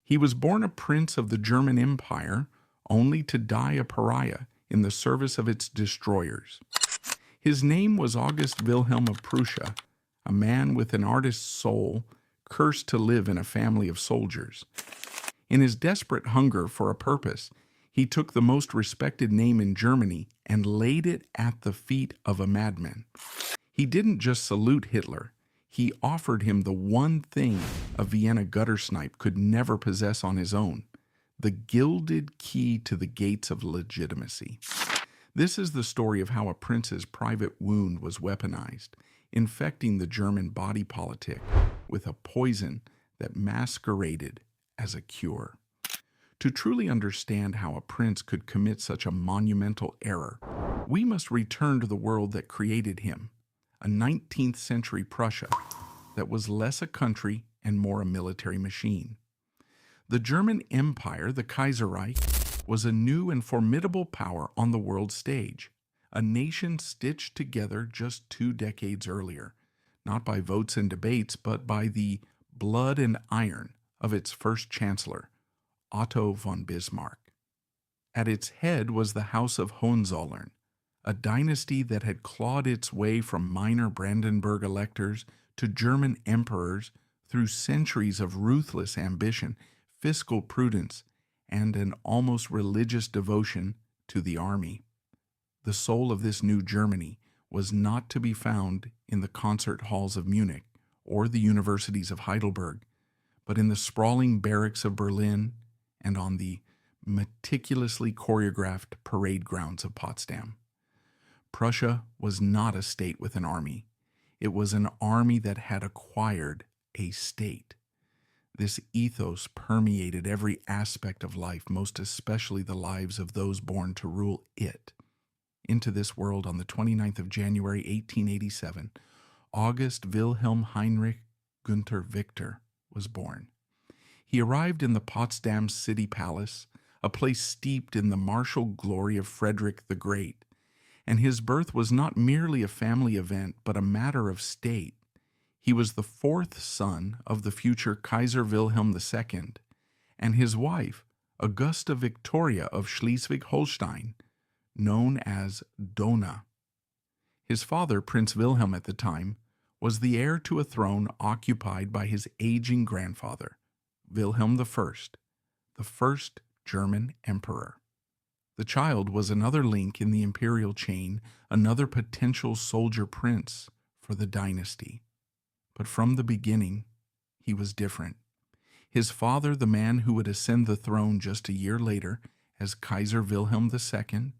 He was born a prince of the German Empire, only to die a pariah in the service of its destroyers. His name was August Wilhelm of Prussia, a man with an artist's soul, cursed to live in a family of soldiers. In his desperate hunger for a purpose, he took the most respected name in Germany and laid it at the feet of a madman. He didn't just salute Hitler, he offered him the one thing a Vienna gutter snipe could never possess on his own: the gilded key to the gates of legitimacy. This is the story of how a prince's private wound was weaponized, infecting the German body politic with a poison that masqueraded as a cure. To truly understand how a prince could commit such a monumental error, we must return to the world that created him, a 19th century Prussia that was less a country and more a military machine. The German Empire, the Kaiser, was a new and formidable power on the world stage, a nation stitched together just 2 decades earlier, not by votes and debates, but by the blood and iron of its first chancellor, Otto von Bismarck. At its head was the House of Hohenzollern, a dynasty that had clawed its way from minor Brandenburg electors to German emperors through centuries of ruthless ambition, fiscal prudence, and an almost religious devotion to the army. The soul of this new Germany was not to be found in the concert halls of Munich or the universities of Heidelberg, but in the sprawling barracks of Berlin and on the meticulously choreographed parade grounds of Potsdam. Prussia was not a state with an army. It was an army that had acquired a state. This ethos permeated every aspect of life, most especially the lives of those born to rule it. Into this world on the 29th of January, 1887, August Wilhelm Heinrich Gunther Victor was born. He arrived in the Potsdam City Palace, a place steeped in the martial glory of Frederick the Great, and his birth was not merely a family event, but a matter of state. He was the 4th son of the future Kaiser Wilhelm II and his wife, Augusta Victoria of Schleswig-Holstein, known as Dona. His father, Prince Wilhelm at the time, was the heir to a throne occupied by his aging grandfather, Wilhelm I, the first German emperor. The child was another link in the imperial chain, another potential soldier prince for the dynasty. But from the beginning, he was different. His father, the man who would ascend the throne just a year later as Kaiser Wilhelm II,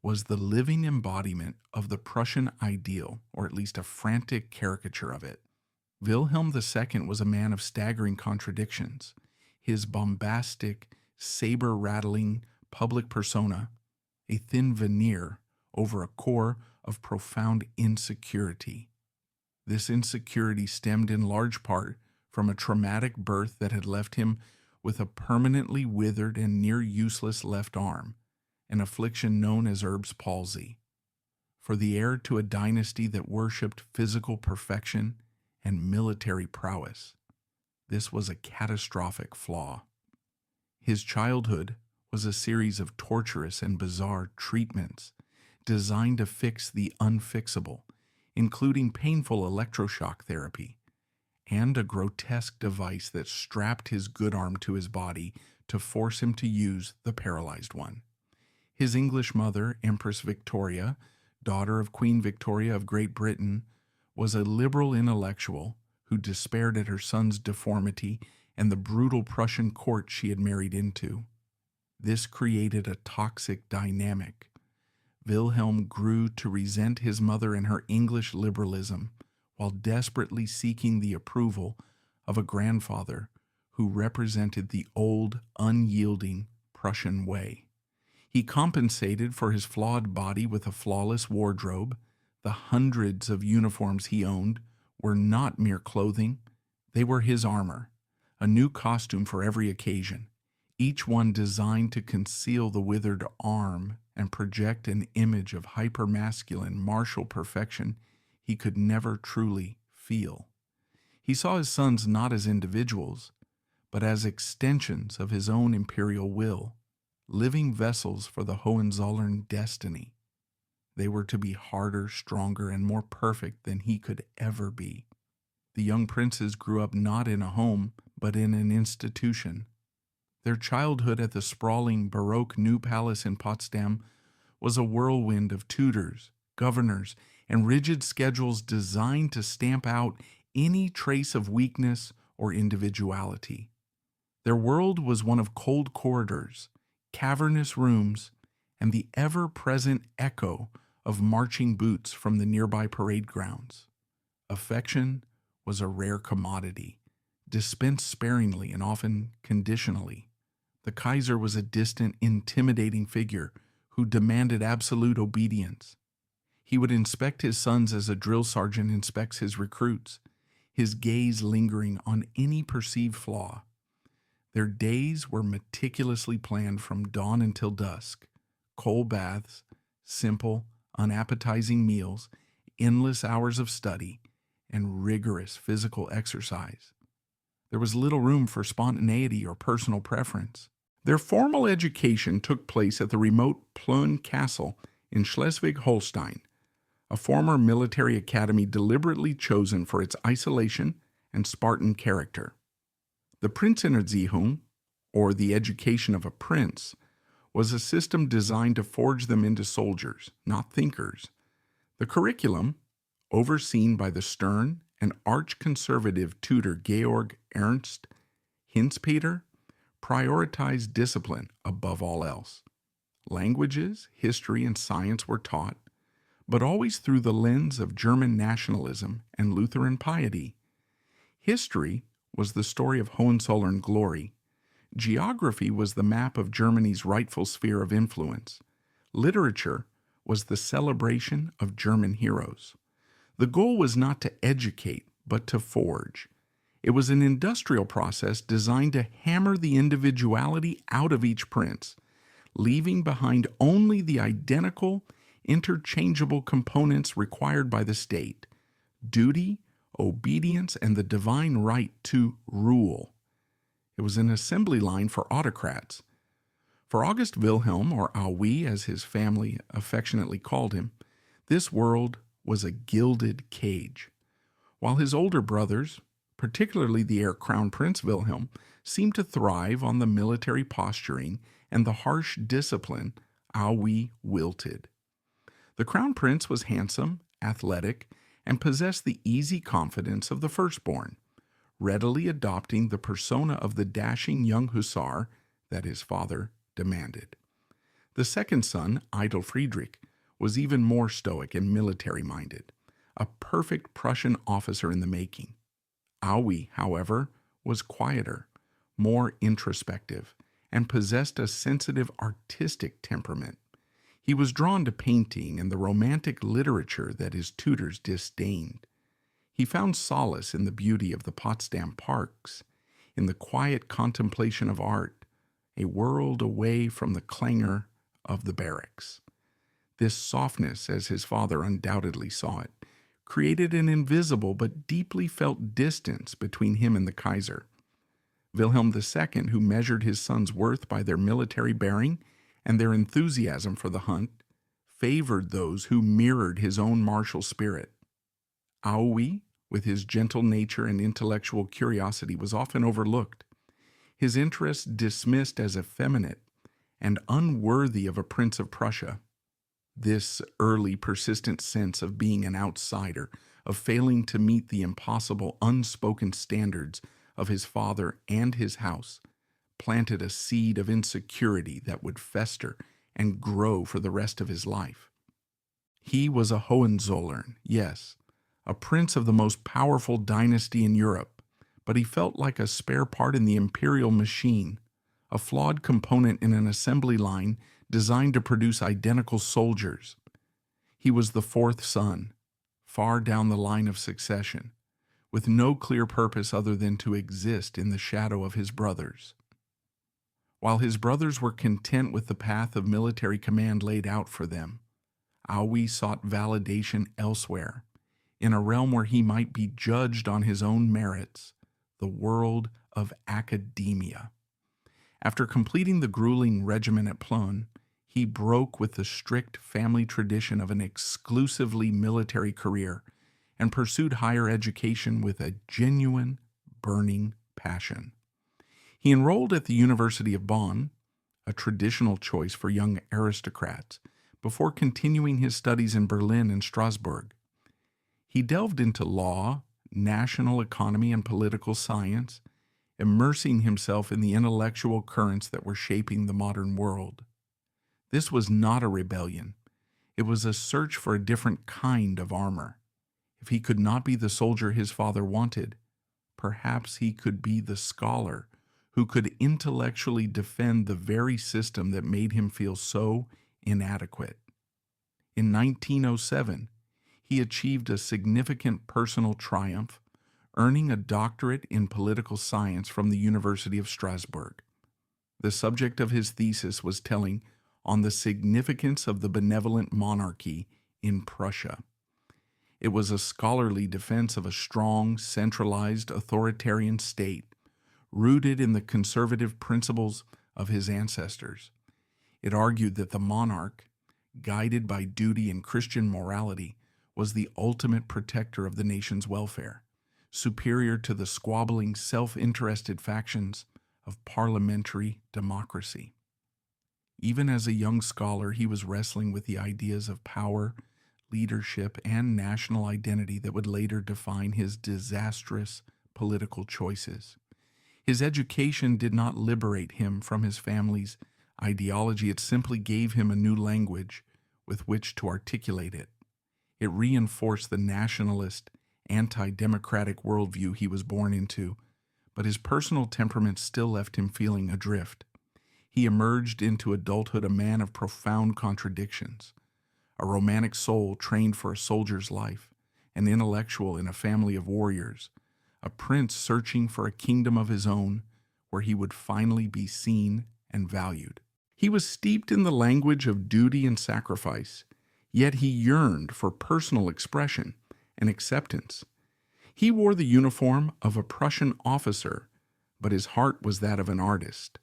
was the living embodiment of the Prussian ideal, or at least a frantic caricature of it. Wilhelm II was a man of staggering contradictions. His bombastic, saber-rattling public persona, a thin veneer over a core of profound insecurity. This insecurity stemmed in large part from a traumatic birth that had left him with a permanently withered and near useless left arm, an affliction known as Erb's palsy. For the heir to a dynasty that worshipped physical perfection and military prowess, this was a catastrophic flaw. His childhood was a series of torturous and bizarre treatments designed to fix the unfixable, including painful electroshock therapy, and a grotesque device that strapped his good arm to his body to force him to use the paralyzed one. His English mother, Empress Victoria, daughter of Queen Victoria of Great Britain, was a liberal intellectual who despaired at her son's deformity and the brutal Prussian court she had married into. This created a toxic dynamic. Wilhelm grew to resent his mother and her English liberalism while desperately seeking the approval of a grandfather who represented the old, unyielding Prussian way. He compensated for his flawed body with a flawless wardrobe. The hundreds of uniforms he owned were not mere clothing, they were his armor, a new costume for every occasion, each one designed to conceal the withered arm and project an image of hypermasculine martial perfection he could never truly feel. He saw his sons not as individuals, but as extensions of his own imperial will, living vessels for the Hohenzollern destiny. They were to be harder, stronger, and more perfect than he could ever be. The young princes grew up not in a home, but in an institution. Their childhood at the sprawling Baroque New Palace in Potsdam was a whirlwind of tutors, governors, and rigid schedules designed to stamp out any trace of weakness or individuality. Their world was one of cold corridors, cavernous rooms, and the ever-present echo of marching boots from the nearby parade grounds. Affection was a rare commodity, dispensed sparingly and often conditionally. The Kaiser was a distant, intimidating figure who demanded absolute obedience. He would inspect his sons as a drill sergeant inspects his recruits, his gaze lingering on any perceived flaw. Their days were meticulously planned from dawn until dusk. Cold baths, simple, unappetizing meals, endless hours of study, and rigorous physical exercise. There was little room for spontaneity or personal preference. Their formal education took place at the remote Plön Castle in Schleswig-Holstein, a former military academy deliberately chosen for its isolation and Spartan character. The Prinzenerziehung, or the education of a prince, was a system designed to forge them into soldiers, not thinkers. The curriculum, overseen by the stern and arch-conservative tutor Georg Ernst Hinzpeter, prioritized discipline above all else. Languages, history, and science were taught, but always through the lens of German nationalism and Lutheran piety. History was the story of Hohenzollern glory. Geography was the map of Germany's rightful sphere of influence. Literature was the celebration of German heroes. The goal was not to educate, but to forge. It was an industrial process designed to hammer the individuality out of each prince, leaving behind only the identical, interchangeable components required by the state: duty, obedience, and the divine right to rule. It was an assembly line for autocrats. For August Wilhelm, or Aui as his family affectionately called him, this world was a gilded cage. While his older brothers, particularly the heir Crown Prince Wilhelm, seemed to thrive on the military posturing and the harsh discipline, Aui wilted. The Crown Prince was handsome, athletic, and possessed the easy confidence of the firstborn, readily adopting the persona of the dashing young hussar that his father demanded. The second son, Idol Friedrich, was even more stoic and military-minded, a perfect Prussian officer in the making. Aui, however, was quieter, more introspective, and possessed a sensitive artistic temperament. He was drawn to painting and the romantic literature that his tutors disdained. He found solace in the beauty of the Potsdam parks, in the quiet contemplation of art, a world away from the clangor of the barracks. This softness, as his father undoubtedly saw it, created an invisible but deeply felt distance between him and the Kaiser. Wilhelm II, who measured his sons' worth by their military bearing and their enthusiasm for the hunt, favored those who mirrored his own martial spirit. Aui, with his gentle nature and intellectual curiosity, was often overlooked, his interests dismissed as effeminate and unworthy of a prince of Prussia. This early persistent sense of being an outsider, of failing to meet the impossible unspoken standards of his father and his house, planted a seed of insecurity that would fester and grow for the rest of his life. He was a Hohenzollern, yes, a prince of the most powerful dynasty in Europe, but he felt like a spare part in the imperial machine, a flawed component in an assembly line designed to produce identical soldiers. He was the fourth son, far down the line of succession, with no clear purpose other than to exist in the shadow of his brothers. While his brothers were content with the path of military command laid out for them, Aui sought validation elsewhere, in a realm where he might be judged on his own merits, the world of academia. After completing the grueling regimen at Plön, he broke with the strict family tradition of an exclusively military career and pursued higher education with a genuine, burning passion. He enrolled at the University of Bonn, a traditional choice for young aristocrats, before continuing his studies in Berlin and Strasbourg. He delved into law, national economy, and political science, immersing himself in the intellectual currents that were shaping the modern world. This was not a rebellion. It was a search for a different kind of armor. If he could not be the soldier his father wanted, perhaps he could be the scholar who could intellectually defend the very system that made him feel so inadequate. In 1907, he achieved a significant personal triumph, earning a doctorate in political science from the University of Strasbourg. The subject of his thesis was telling on the significance of the benevolent monarchy in Prussia. It was a scholarly defense of a strong, centralized, authoritarian state, rooted in the conservative principles of his ancestors. It argued that the monarch, guided by duty and Christian morality, was the ultimate protector of the nation's welfare, superior to the squabbling, self-interested factions of parliamentary democracy. Even as a young scholar, he was wrestling with the ideas of power, leadership, and national identity that would later define his disastrous political choices. His education did not liberate him from his family's ideology. It simply gave him a new language with which to articulate it. It reinforced the nationalist, anti-democratic worldview he was born into, but his personal temperament still left him feeling adrift. He emerged into adulthood a man of profound contradictions, a romantic soul trained for a soldier's life, an intellectual in a family of warriors, a prince searching for a kingdom of his own where he would finally be seen and valued. He was steeped in the language of duty and sacrifice, yet he yearned for personal expression and acceptance. He wore the uniform of a Prussian officer, but his heart was that of an artist.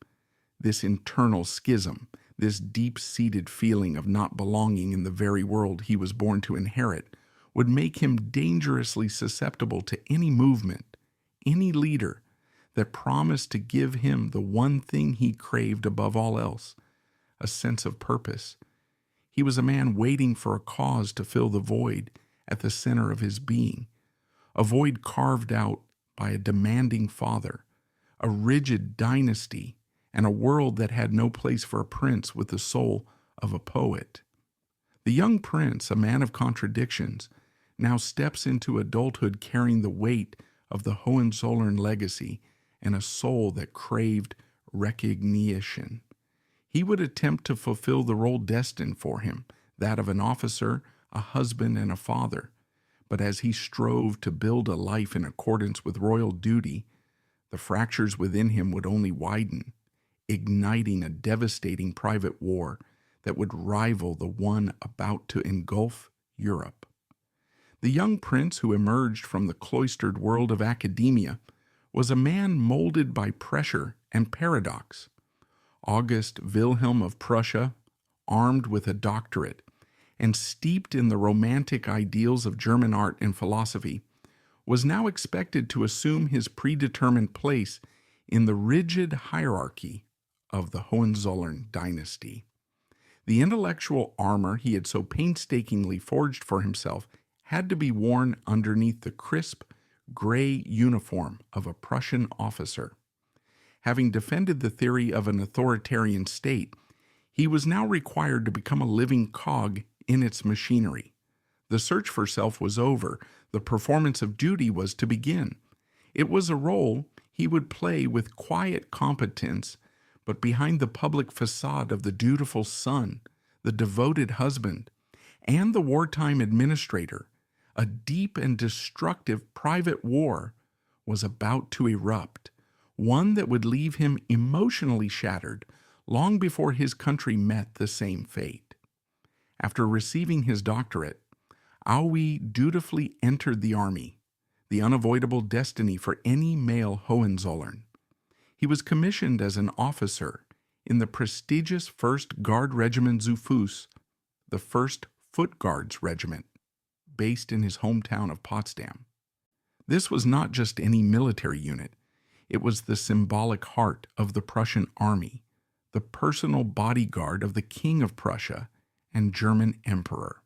This internal schism, this deep-seated feeling of not belonging in the very world he was born to inherit, would make him dangerously susceptible to any movement, any leader that promised to give him the one thing he craved above all else, a sense of purpose. He was a man waiting for a cause to fill the void at the center of his being, a void carved out by a demanding father, a rigid dynasty, and a world that had no place for a prince with the soul of a poet. The young prince, a man of contradictions, now steps into adulthood carrying the weight of the Hohenzollern legacy and a soul that craved recognition. He would attempt to fulfill the role destined for him, that of an officer, a husband, and a father. But as he strove to build a life in accordance with royal duty, the fractures within him would only widen, igniting a devastating private war that would rival the one about to engulf Europe. The young prince who emerged from the cloistered world of academia was a man molded by pressure and paradox. August Wilhelm of Prussia, armed with a doctorate and steeped in the romantic ideals of German art and philosophy, was now expected to assume his predetermined place in the rigid hierarchy of the Hohenzollern dynasty. The intellectual armor he had so painstakingly forged for himself had to be worn underneath the crisp, gray uniform of a Prussian officer. Having defended the theory of an authoritarian state, he was now required to become a living cog in its machinery. The search for self was over. The performance of duty was to begin. It was a role he would play with quiet competence, but behind the public facade of the dutiful son, the devoted husband, and the wartime administrator, a deep and destructive private war was about to erupt, one that would leave him emotionally shattered long before his country met the same fate. After receiving his doctorate, Aue dutifully entered the army, the unavoidable destiny for any male Hohenzollern. He was commissioned as an officer in the prestigious 1st Guard Regiment zu Fuß, the 1st Foot Guards Regiment, based in his hometown of Potsdam. This was not just any military unit. It was the symbolic heart of the Prussian army, the personal bodyguard of the King of Prussia and German Emperor.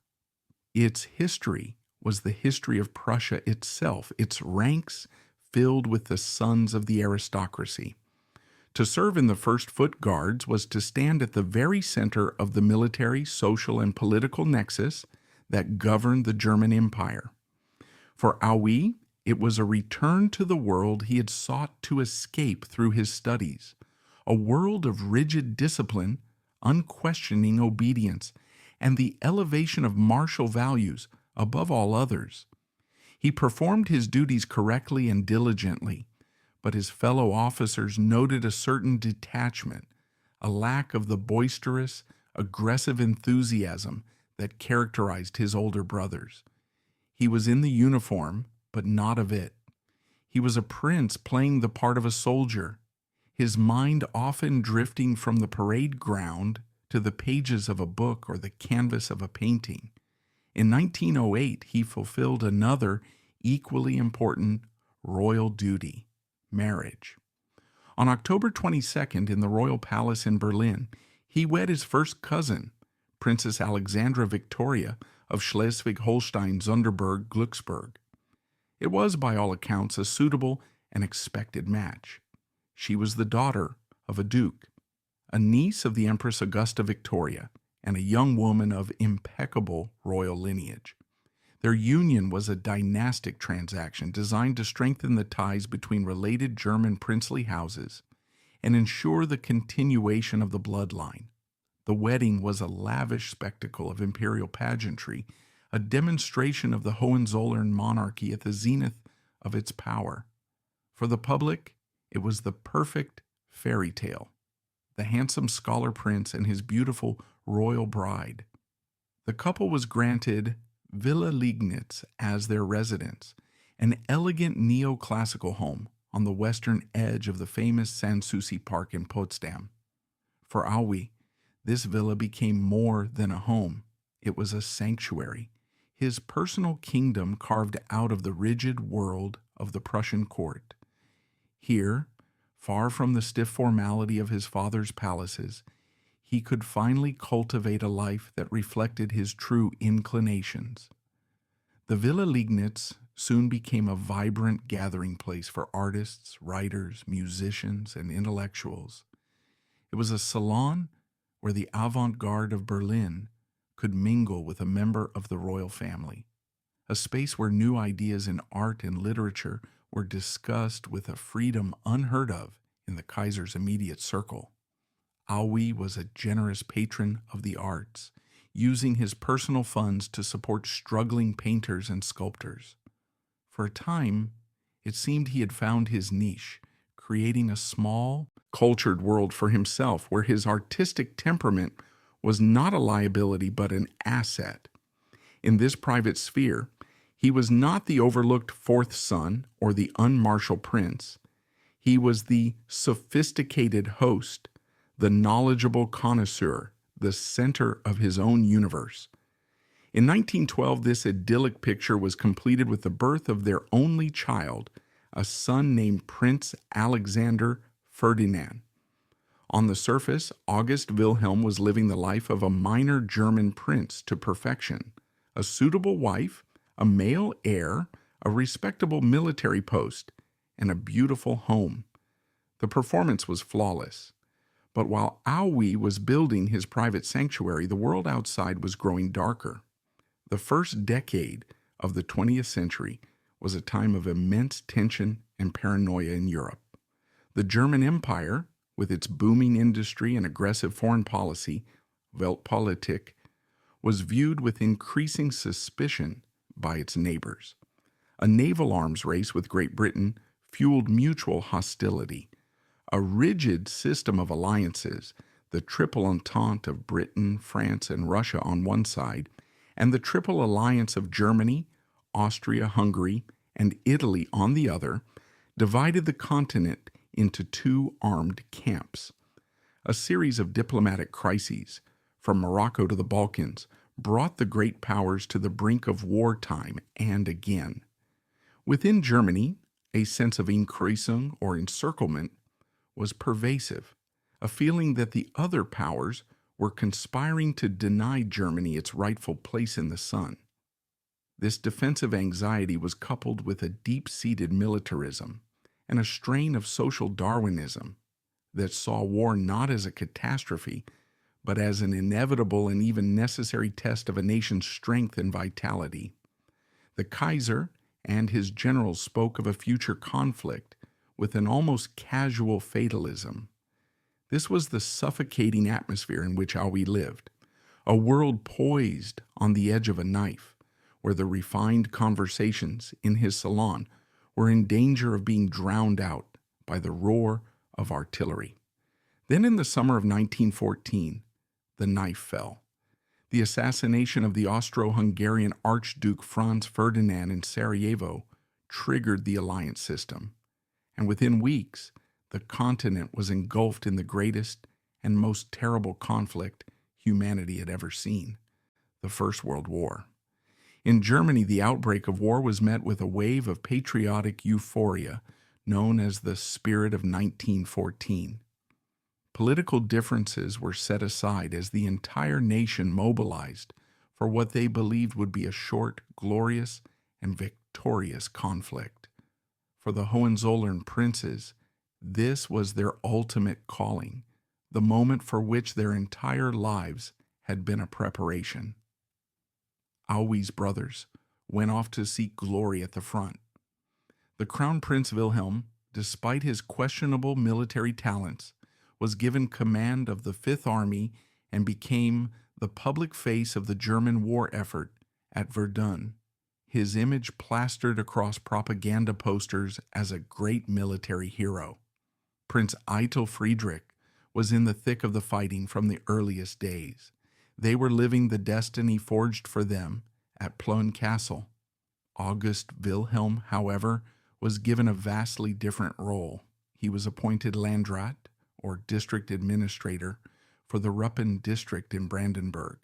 Its history was the history of Prussia itself, its ranks filled with the sons of the aristocracy. To serve in the 1st Foot Guards was to stand at the very center of the military, social, and political nexus that governed the German Empire. For Aui, it was a return to the world he had sought to escape through his studies, a world of rigid discipline, unquestioning obedience, and the elevation of martial values above all others. He performed his duties correctly and diligently, but his fellow officers noted a certain detachment, a lack of the boisterous, aggressive enthusiasm that characterized his older brothers. He was in the uniform, but not of it. He was a prince playing the part of a soldier, his mind often drifting from the parade ground to the pages of a book or the canvas of a painting. In 1908, he fulfilled another equally important royal duty: marriage. On October 22nd, in the royal palace in Berlin, he wed his first cousin, Princess Alexandra Victoria of Schleswig-Holstein-Sonderburg-Glücksburg. It was, by all accounts, a suitable and expected match. She was the daughter of a duke, a niece of the Empress Augusta Victoria, and a young woman of impeccable royal lineage. Their union was a dynastic transaction designed to strengthen the ties between related German princely houses and ensure the continuation of the bloodline. The wedding was a lavish spectacle of imperial pageantry, a demonstration of the Hohenzollern monarchy at the zenith of its power. For the public, it was the perfect fairy tale: the handsome scholar prince and his beautiful royal bride. The couple was granted Villa Liegnitz as their residence, an elegant neoclassical home on the western edge of the famous Sanssouci Park in Potsdam. For Aui, this villa became more than a home. It was a sanctuary, his personal kingdom carved out of the rigid world of the Prussian court. Here, far from the stiff formality of his father's palaces, he could finally cultivate a life that reflected his true inclinations. The Villa Liegnitz soon became a vibrant gathering place for artists, writers, musicians, and intellectuals. It was a salon where the avant-garde of Berlin could mingle with a member of the royal family, a space where new ideas in art and literature were discussed with a freedom unheard of in the Kaiser's immediate circle. Aui was a generous patron of the arts, using his personal funds to support struggling painters and sculptors. For a time, it seemed he had found his niche, creating a small, cultured world for himself where his artistic temperament was not a liability but an asset. In this private sphere, he was not the overlooked fourth son or the unmartial prince. He was the sophisticated host, the knowledgeable connoisseur, the center of his own universe. In 1912, this idyllic picture was completed with the birth of their only child, a son named Prince Alexander Ferdinand. On the surface, August Wilhelm was living the life of a minor German prince to perfection: a suitable wife, a male heir, a respectable military post, and a beautiful home. The performance was flawless. But while Aui was building his private sanctuary, the world outside was growing darker. The first decade of the 20th century was a time of immense tension and paranoia in Europe. The German Empire, with its booming industry and aggressive foreign policy, Weltpolitik, was viewed with increasing suspicion by its neighbors. A naval arms race with Great Britain fueled mutual hostility. A rigid system of alliances, the Triple Entente of Britain, France, and Russia on one side, and the Triple Alliance of Germany, Austria, Hungary, and Italy on the other, divided the continent into two armed camps. A series of diplomatic crises, from Morocco to the Balkans, brought the great powers to the brink of wartime and again. Within Germany, a sense of increasing or encirclement was pervasive, a feeling that the other powers were conspiring to deny Germany its rightful place in the sun. This defensive anxiety was coupled with a deep-seated militarism and a strain of social Darwinism that saw war not as a catastrophe, but as an inevitable and even necessary test of a nation's strength and vitality. The Kaiser and his generals spoke of a future conflict with an almost casual fatalism. This was the suffocating atmosphere in which Aui lived, a world poised on the edge of a knife, where the refined conversations in his salon were in danger of being drowned out by the roar of artillery. Then in the summer of 1914, the knife fell. The assassination of the Austro-Hungarian Archduke Franz Ferdinand in Sarajevo triggered the alliance system, and within weeks, the continent was engulfed in the greatest and most terrible conflict humanity had ever seen, the First World War. In Germany, the outbreak of war was met with a wave of patriotic euphoria known as the Spirit of 1914. Political differences were set aside as the entire nation mobilized for what they believed would be a short, glorious, and victorious conflict. For the Hohenzollern princes, this was their ultimate calling, the moment for which their entire lives had been a preparation. Aui's brothers went off to seek glory at the front. The Crown Prince Wilhelm, despite his questionable military talents, was given command of the Fifth Army and became the public face of the German war effort at Verdun, his image plastered across propaganda posters as a great military hero. Prince Eitel Friedrich was in the thick of the fighting from the earliest days. They were living the destiny forged for them at Plön Castle. August Wilhelm, however, was given a vastly different role. He was appointed Landrat, or district administrator, for the Ruppen district in Brandenburg.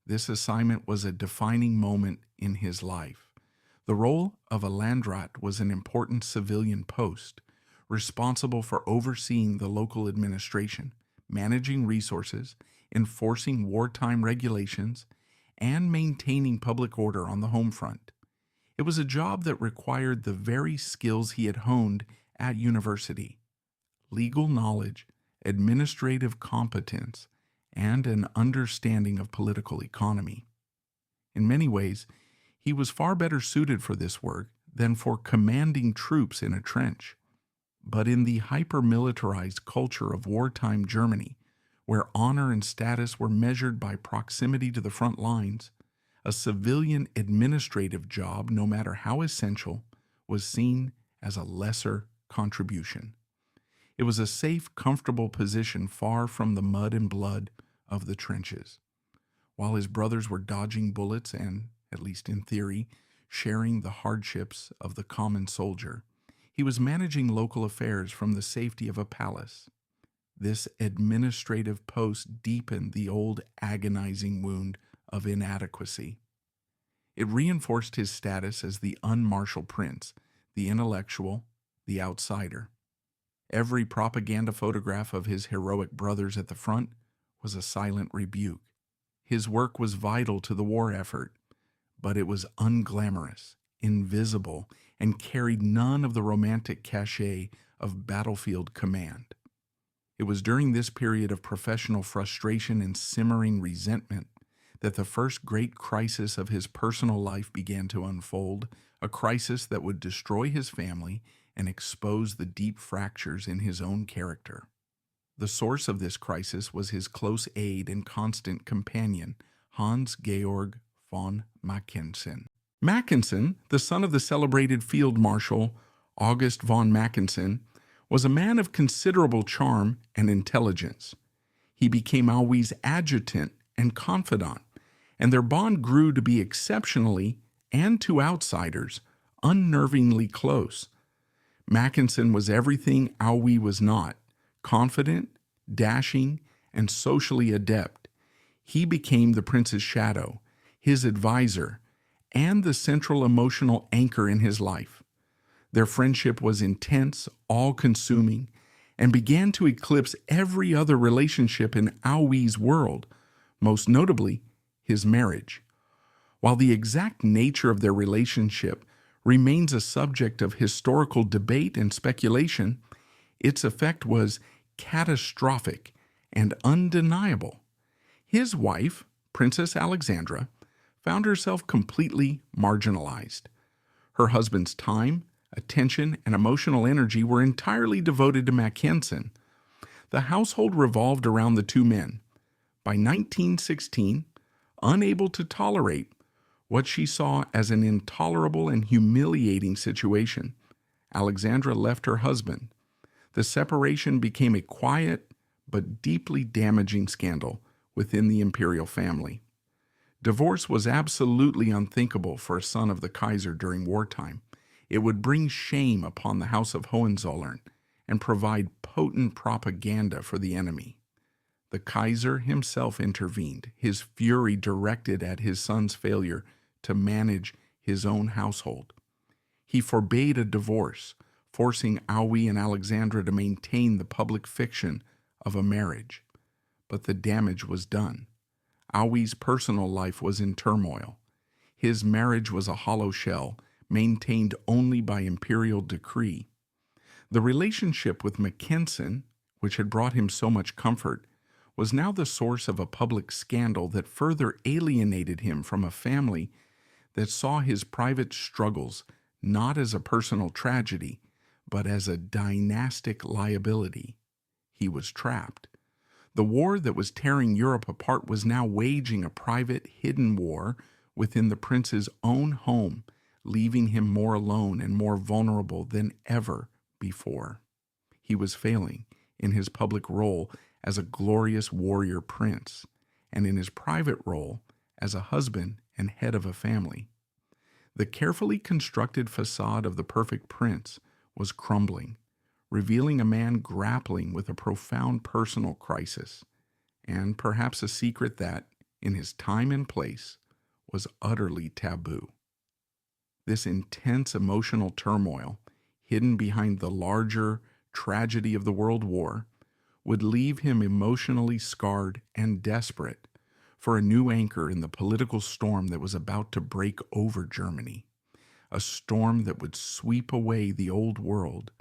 This assignment was a defining moment in his life. The role of a Landrat was an important civilian post, responsible for overseeing the local administration, managing resources, enforcing wartime regulations, and maintaining public order on the home front. It was a job that required the very skills he had honed at university: legal knowledge, administrative competence, and an understanding of political economy. In many ways, he was far better suited for this work than for commanding troops in a trench. But in the hyper-militarized culture of wartime Germany, where honor and status were measured by proximity to the front lines, a civilian administrative job, no matter how essential, was seen as a lesser contribution. It was a safe, comfortable position far from the mud and blood of the trenches. While his brothers were dodging bullets and, at least in theory, sharing the hardships of the common soldier, he was managing local affairs from the safety of a palace. This administrative post deepened the old agonizing wound of inadequacy. It reinforced his status as the unmartial prince, the intellectual, the outsider. Every propaganda photograph of his heroic brothers at the front was a silent rebuke. His work was vital to the war effort, but it was unglamorous, invisible, and carried none of the romantic cachet of battlefield command. It was during this period of professional frustration and simmering resentment that the first great crisis of his personal life began to unfold, a crisis that would destroy his family and expose the deep fractures in his own character. The source of this crisis was his close aide and constant companion, Hans Georg von Mackensen. Mackensen, the son of the celebrated Field Marshal August von Mackensen, was a man of considerable charm and intelligence. He became Aui's adjutant and confidant, and their bond grew to be exceptionally, and to outsiders, unnervingly close. Mackensen was everything Aoi was not: confident, dashing, and socially adept. He became the prince's shadow, his advisor, and the central emotional anchor in his life. Their friendship was intense, all-consuming, and began to eclipse every other relationship in Aoi's world, most notably his marriage. While the exact nature of their relationship remains a subject of historical debate and speculation, its effect was catastrophic and undeniable. His wife, Princess Alexandra, found herself completely marginalized. Her husband's time, attention, and emotional energy were entirely devoted to Mackensen. The household revolved around the two men. By 1916, unable to tolerate what she saw as an intolerable and humiliating situation, Alexandra left her husband. The separation became a quiet but deeply damaging scandal within the imperial family. Divorce was absolutely unthinkable for a son of the Kaiser during wartime. It would bring shame upon the House of Hohenzollern and provide potent propaganda for the enemy. The Kaiser himself intervened, his fury directed at his son's failure to manage his own household. He forbade a divorce, forcing Aoi and Alexandra to maintain the public fiction of a marriage. But the damage was done. Aoi's personal life was in turmoil. His marriage was a hollow shell, maintained only by imperial decree. The relationship with Mackensen, which had brought him so much comfort, was now the source of a public scandal that further alienated him from a family that saw his private struggles not as a personal tragedy, but as a dynastic liability. He was trapped. The war that was tearing Europe apart was now waging a private, hidden war within the prince's own home, leaving him more alone and more vulnerable than ever before. He was failing in his public role as a glorious warrior prince, and in his private role as a husband and head of a family. The carefully constructed facade of the perfect prince was crumbling, revealing a man grappling with a profound personal crisis, and perhaps a secret that, in his time and place, was utterly taboo. This intense emotional turmoil, hidden behind the larger tragedy of the World War, would leave him emotionally scarred and desperate for a new anchor in the political storm that was about to break over Germany, a storm that would sweep away the old world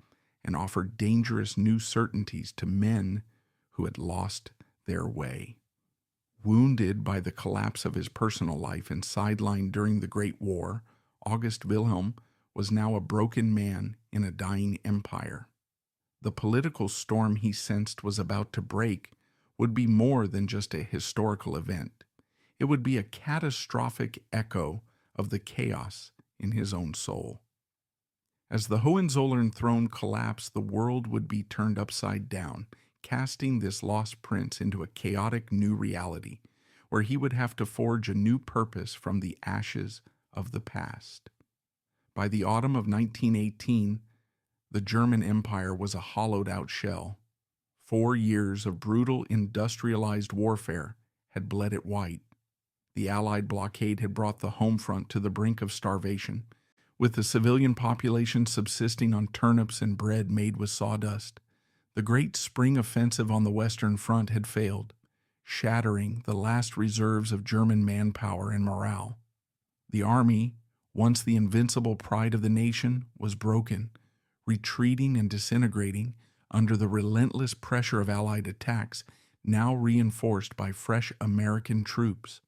and offer dangerous new certainties to men who had lost their way. Wounded by the collapse of his personal life and sidelined during the Great War, August Wilhelm was now a broken man in a dying empire. The political storm he sensed was about to break would be more than just a historical event. It would be a catastrophic echo of the chaos in his own soul. As the Hohenzollern throne collapsed, the world would be turned upside down, casting this lost prince into a chaotic new reality, where he would have to forge a new purpose from the ashes of the past. By the autumn of 1918, the German Empire was a hollowed-out shell. 4 years of brutal industrialized warfare had bled it white. The Allied blockade had brought the home front to the brink of starvation, with the civilian population subsisting on turnips and bread made with sawdust. The great spring offensive on the Western Front had failed, shattering the last reserves of German manpower and morale. The army, once the invincible pride of the nation, was broken, retreating and disintegrating under the relentless pressure of Allied attacks, now reinforced by fresh American troops.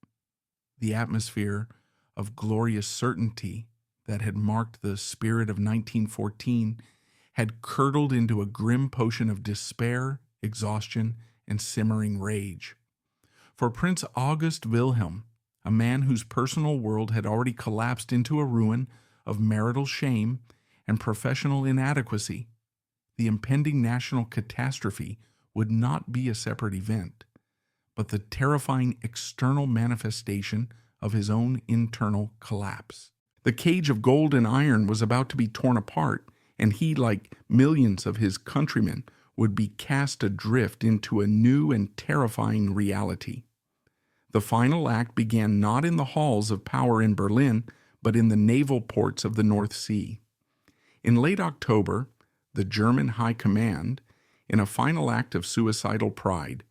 The atmosphere of glorious certainty that had marked the spirit of 1914 had curdled into a grim potion of despair, exhaustion, and simmering rage. For Prince August Wilhelm, a man whose personal world had already collapsed into a ruin of marital shame and professional inadequacy, the impending national catastrophe would not be a separate event, but the terrifying external manifestation of his own internal collapse. The cage of gold and iron was about to be torn apart, and he, like millions of his countrymen, would be cast adrift into a new and terrifying reality. The final act began not in the halls of power in Berlin, but in the naval ports of the North Sea. In late October, the German High Command, in a final act of suicidal pride,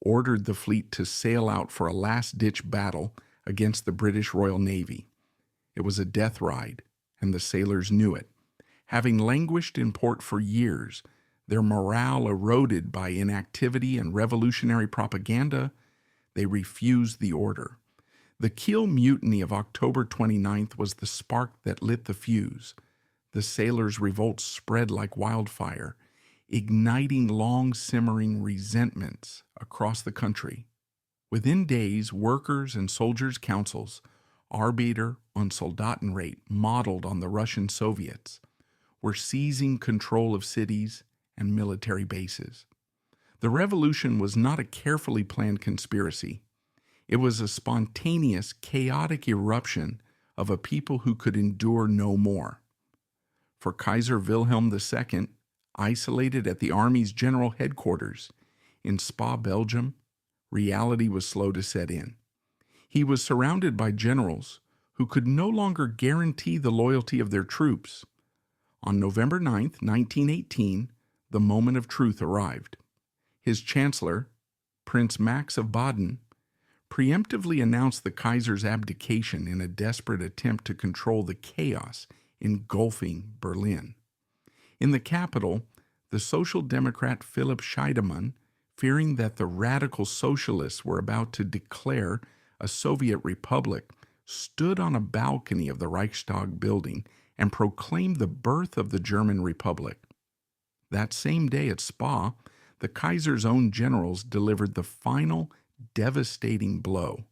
ordered the fleet to sail out for a last-ditch battle against the British Royal Navy. It was a death ride, and the sailors knew it. Having languished in port for years, their morale eroded by inactivity and revolutionary propaganda, they refused the order. The Kiel Mutiny of October 29th was the spark that lit the fuse. The sailors' revolt spread like wildfire, igniting long-simmering resentments across the country. Within days, workers' and soldiers' councils, Arbeiter- und Soldatenrat modeled on the Russian Soviets, were seizing control of cities and military bases. The revolution was not a carefully planned conspiracy. It was a spontaneous, chaotic eruption of a people who could endure no more. For Kaiser Wilhelm II, isolated at the Army's general headquarters in Spa, Belgium, reality was slow to set in. He was surrounded by generals who could no longer guarantee the loyalty of their troops. On November 9, 1918, the moment of truth arrived. His chancellor, Prince Max of Baden, preemptively announced the Kaiser's abdication in a desperate attempt to control the chaos engulfing Berlin. In the capital, the Social Democrat Philipp Scheidemann, fearing that the radical socialists were about to declare a Soviet republic, stood on a balcony of the Reichstag building and proclaimed the birth of the German Republic. That same day at Spa, the Kaiser's own generals delivered the final, devastating blow.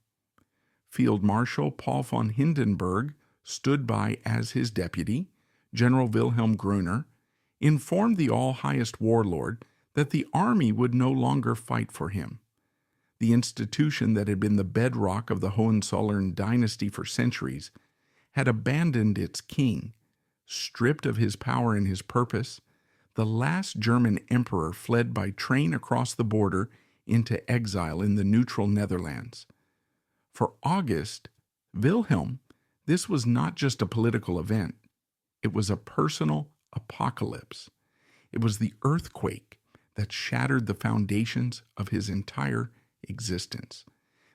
Field Marshal Paul von Hindenburg stood by as his deputy. General Wilhelm Gruner informed the all-highest warlord that the army would no longer fight for him. The institution that had been the bedrock of the Hohenzollern dynasty for centuries had abandoned its king. Stripped of his power and his purpose, the last German emperor fled by train across the border into exile in the neutral Netherlands. For August Wilhelm, this was not just a political event. It was a personal apocalypse. It was the earthquake that shattered the foundations of his entire existence.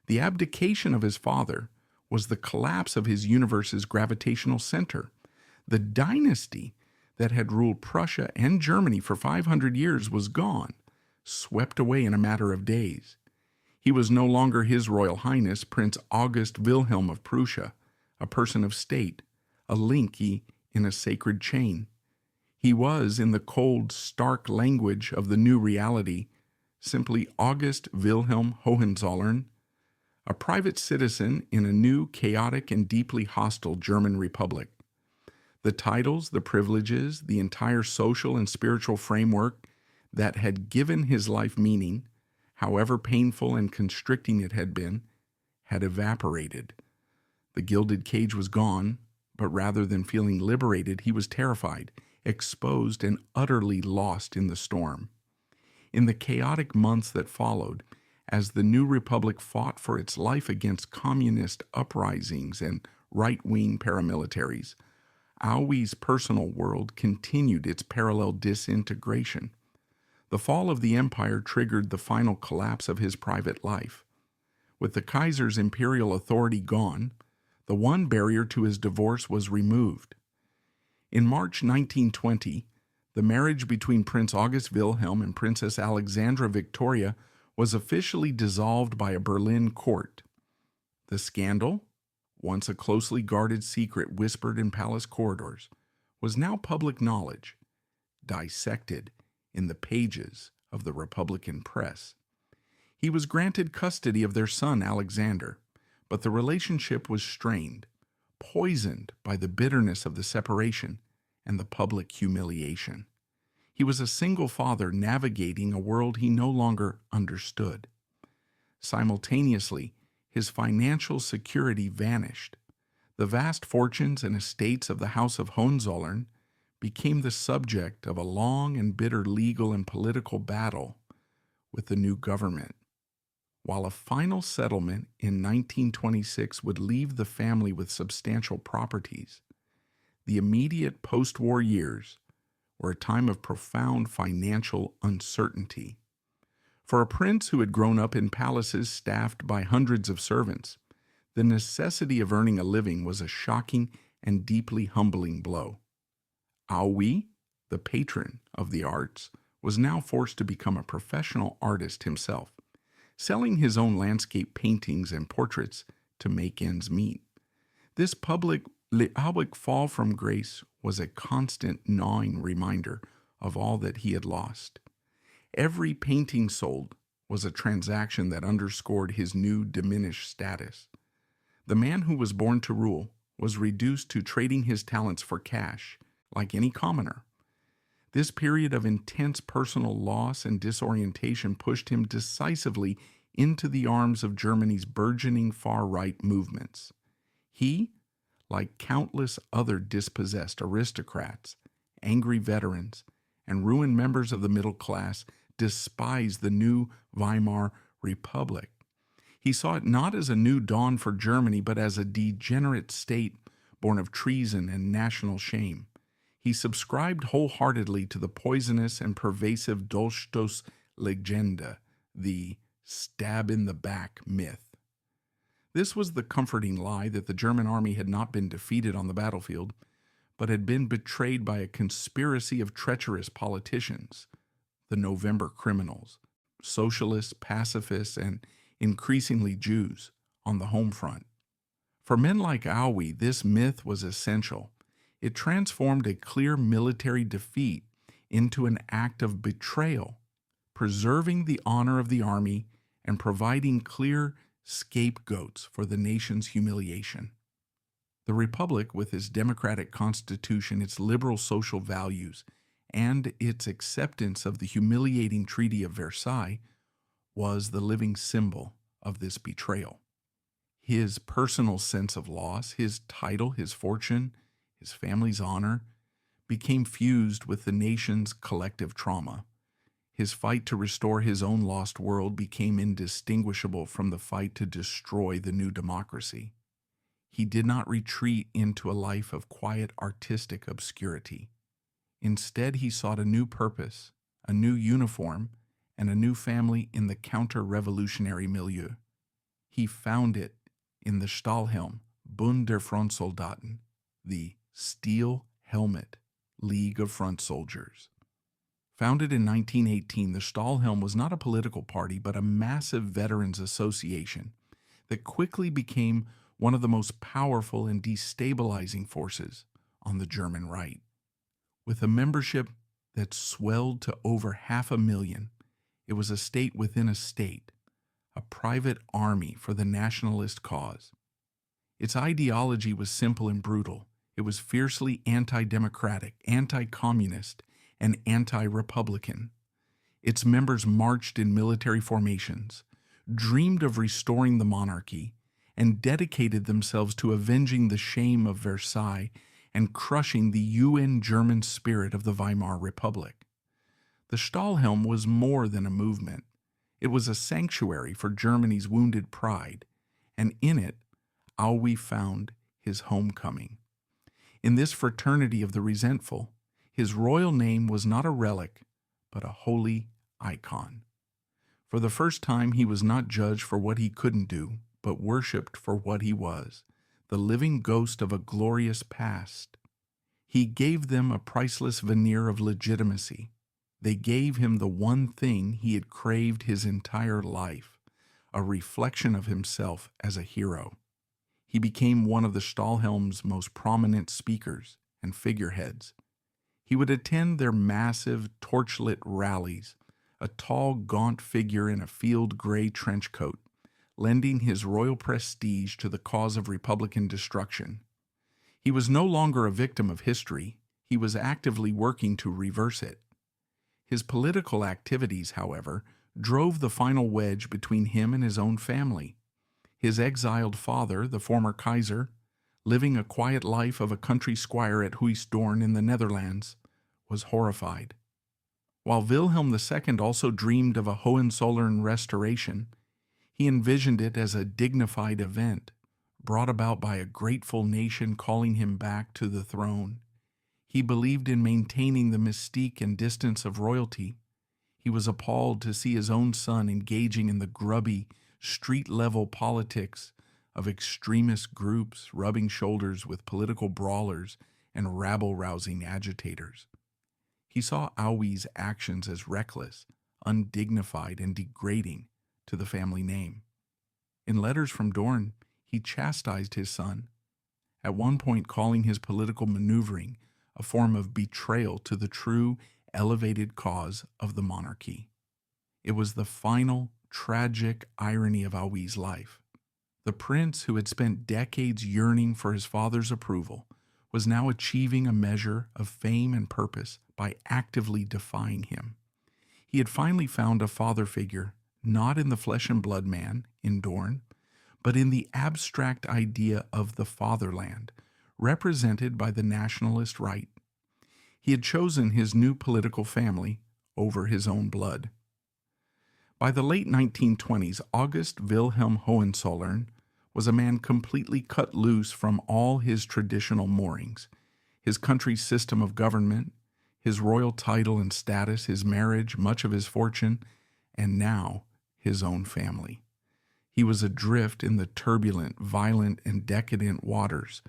The abdication of his father was the collapse of his universe's gravitational center. The dynasty that had ruled Prussia and Germany for 500 years was gone, swept away in a matter of days. He was no longer His Royal Highness Prince August Wilhelm of Prussia, a person of state, a link in a sacred chain. He was, in the cold, stark language of the new reality, simply August Wilhelm Hohenzollern, a private citizen in a new, chaotic, and deeply hostile German republic. The titles, the privileges, the entire social and spiritual framework that had given his life meaning, however painful and constricting it had been, had evaporated. The gilded cage was gone, but rather than feeling liberated, he was terrified, exposed, and utterly lost in the storm. In the chaotic months that followed, as the new republic fought for its life against communist uprisings and right-wing paramilitaries, Aui's personal world continued its parallel disintegration. The fall of the empire triggered the final collapse of his private life. With the Kaiser's imperial authority gone, the one barrier to his divorce was removed. In March 1920, the marriage between Prince August Wilhelm and Princess Alexandra Victoria was officially dissolved by a Berlin court. The scandal, once a closely guarded secret whispered in palace corridors, was now public knowledge, dissected in the pages of the Republican press. He was granted custody of their son Alexander, but the relationship was strained, poisoned by the bitterness of the separation and the public humiliation. He was a single father navigating a world he no longer understood. Simultaneously, his financial security vanished. The vast fortunes and estates of the House of Hohenzollern, became the subject of a long and bitter legal and political battle with the new government. While a final settlement in 1926 would leave the family with substantial properties, the immediate post-war years were a time of profound financial uncertainty. For a prince who had grown up in palaces staffed by hundreds of servants, the necessity of earning a living was a shocking and deeply humbling blow. Aui, the patron of the arts, was now forced to become a professional artist himself, selling his own landscape paintings and portraits to make ends meet. This public fall from grace was a constant gnawing reminder of all that he had lost. Every painting sold was a transaction that underscored his new diminished status. The man who was born to rule was reduced to trading his talents for cash, like any commoner. This period of intense personal loss and disorientation pushed him decisively into the arms of Germany's burgeoning far-right movements. He, like countless other dispossessed aristocrats, angry veterans, and ruined members of the middle class, despised the new Weimar Republic. He saw it not as a new dawn for Germany, but as a degenerate state born of treason and national shame. He subscribed wholeheartedly to the poisonous and pervasive Dolchstoßlegende, the stab-in-the-back myth. This was the comforting lie that the German army had not been defeated on the battlefield, but had been betrayed by a conspiracy of treacherous politicians, the November criminals, socialists, pacifists, and increasingly Jews on the home front. For men like Aui, this myth was essential. It transformed a clear military defeat into an act of betrayal, preserving the honor of the army and providing clear scapegoats for the nation's humiliation. The Republic, with its democratic constitution, its liberal social values, and its acceptance of the humiliating Treaty of Versailles, was the living symbol of this betrayal. His personal sense of loss, his title, his fortune, his family's honor, became fused with the nation's collective trauma. His fight to restore his own lost world became indistinguishable from the fight to destroy the new democracy. He did not retreat into a life of quiet artistic obscurity. Instead, he sought a new purpose, a new uniform, and a new family in the counter-revolutionary milieu. He found it in the Stahlhelm, Bund der Frontsoldaten, the Steel Helmet League of Front Soldiers. Founded in 1918, the Stahlhelm was not a political party, but a massive veterans association that quickly became one of the most powerful and destabilizing forces on the German right. With a membership that swelled to over 500,000, it was a state within a state, a private army for the nationalist cause. Its ideology was simple and brutal. It was fiercely anti-democratic, anti-communist, and anti-republican. Its members marched in military formations, dreamed of restoring the monarchy, and dedicated themselves to avenging the shame of Versailles and crushing the UN German spirit of the Weimar Republic. The Stahlhelm was more than a movement. It was a sanctuary for Germany's wounded pride, and in it, Aui found his homecoming. In this fraternity of the resentful, his royal name was not a relic, but a holy icon. For the first time, he was not judged for what he couldn't do, but worshipped for what he was, the living ghost of a glorious past. He gave them a priceless veneer of legitimacy. They gave him the one thing he had craved his entire life, a reflection of himself as a hero. He became one of the Stahlhelm's most prominent speakers and figureheads. He would attend their massive, torchlit rallies, a tall, gaunt figure in a field gray trench coat, lending his royal prestige to the cause of Republican destruction. He was no longer a victim of history. He was actively working to reverse it. His political activities, however, drove the final wedge between him and his own family. His exiled father, the former Kaiser, living a quiet life of a country squire at Huisdoorn in the Netherlands, was horrified. While Wilhelm II also dreamed of a Hohenzollern restoration, he envisioned it as a dignified event, brought about by a grateful nation calling him back to the throne. He believed in maintaining the mystique and distance of royalty. He was appalled to see his own son engaging in the grubby, street-level politics of extremist groups rubbing shoulders with political brawlers and rabble-rousing agitators. He saw Auwie's actions as reckless, undignified, and degrading to the family name. In letters from Dorn, he chastised his son, at one point calling his political maneuvering a form of betrayal to the true, elevated cause of the monarchy. It was the final, tragic irony of Auwie's life. The prince, who had spent decades yearning for his father's approval, was now achieving a measure of fame and purpose by actively defying him. He had finally found a father figure, not in the flesh and blood man, in Dorn, but in the abstract idea of the fatherland, represented by the nationalist right. He had chosen his new political family over his own blood. By the late 1920s, August Wilhelm Hohenzollern was a man completely cut loose from all his traditional moorings, his country's system of government, his royal title and status, his marriage, much of his fortune, and now his own family. He was adrift in the turbulent, violent, and decadent waters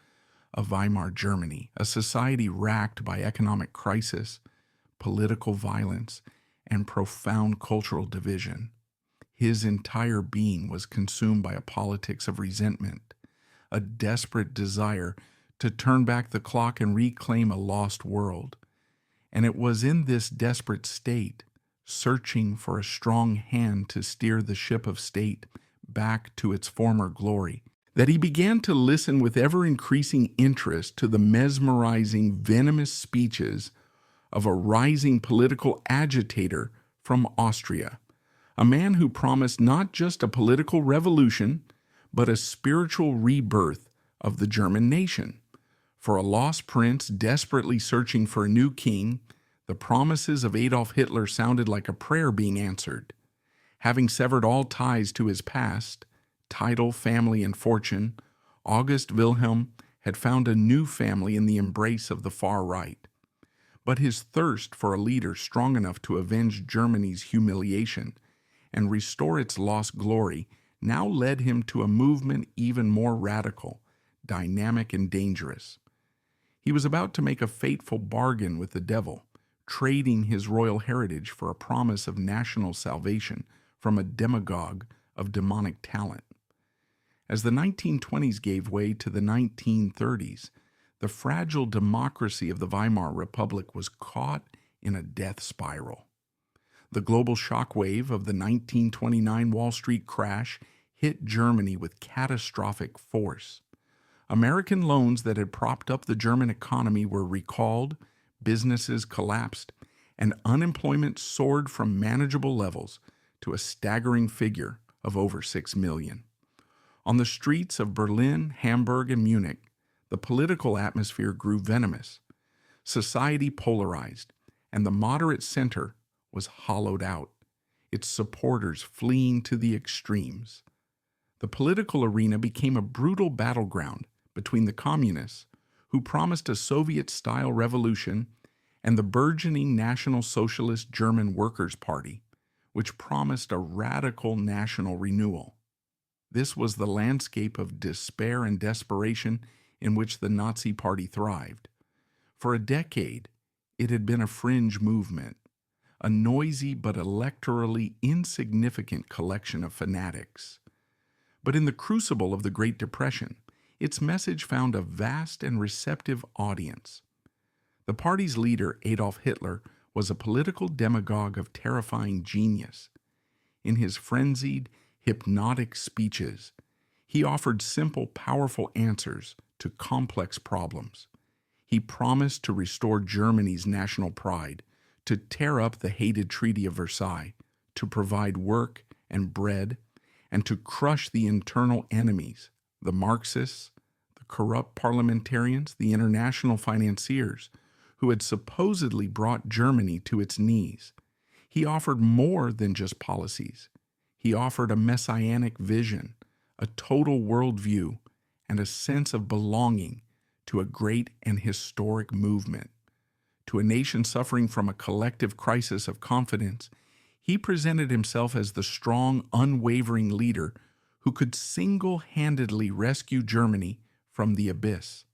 of Weimar Germany, a society racked by economic crisis, political violence, and profound cultural division. His entire being was consumed by a politics of resentment, a desperate desire to turn back the clock and reclaim a lost world. And it was in this desperate state, searching for a strong hand to steer the ship of state back to its former glory, that he began to listen with ever-increasing interest to the mesmerizing, venomous speeches of a rising political agitator from Austria, a man who promised not just a political revolution, but a spiritual rebirth of the German nation. For a lost prince desperately searching for a new king, the promises of Adolf Hitler sounded like a prayer being answered. Having severed all ties to his past, title, family, and fortune, August Wilhelm had found a new family in the embrace of the far right. But his thirst for a leader strong enough to avenge Germany's humiliation and restore its lost glory now led him to a movement even more radical, dynamic, and dangerous. He was about to make a fateful bargain with the devil, trading his royal heritage for a promise of national salvation from a demagogue of demonic talent. As the 1920s gave way to the 1930s, the fragile democracy of the Weimar Republic was caught in a death spiral. The global shockwave of the 1929 Wall Street crash hit Germany with catastrophic force. American loans that had propped up the German economy were recalled, businesses collapsed, and unemployment soared from manageable levels to a staggering figure of over 6 million. On the streets of Berlin, Hamburg, and Munich, the political atmosphere grew venomous. Society polarized, and the moderate center was hollowed out, its supporters fleeing to the extremes. The political arena became a brutal battleground between the communists, who promised a Soviet-style revolution, and the burgeoning National Socialist German Workers' Party, which promised a radical national renewal. This was the landscape of despair and desperation in which the Nazi Party thrived. For a decade, it had been a fringe movement, a noisy but electorally insignificant collection of fanatics. But in the crucible of the Great Depression, its message found a vast and receptive audience. The party's leader, Adolf Hitler, was a political demagogue of terrifying genius. In his frenzied, hypnotic speeches, he offered simple, powerful answers to complex problems. He promised to restore Germany's national pride, to tear up the hated Treaty of Versailles, to provide work and bread, and to crush the internal enemies, the Marxists, the the corrupt parliamentarians, the international financiers, who had supposedly brought Germany to its knees. He offered more than just policies. He offered a messianic vision, a total worldview, and a sense of belonging to a great and historic movement. To a nation suffering from a collective crisis of confidence, he presented himself as the strong, unwavering leader who could single-handedly rescue Germany from the abyss.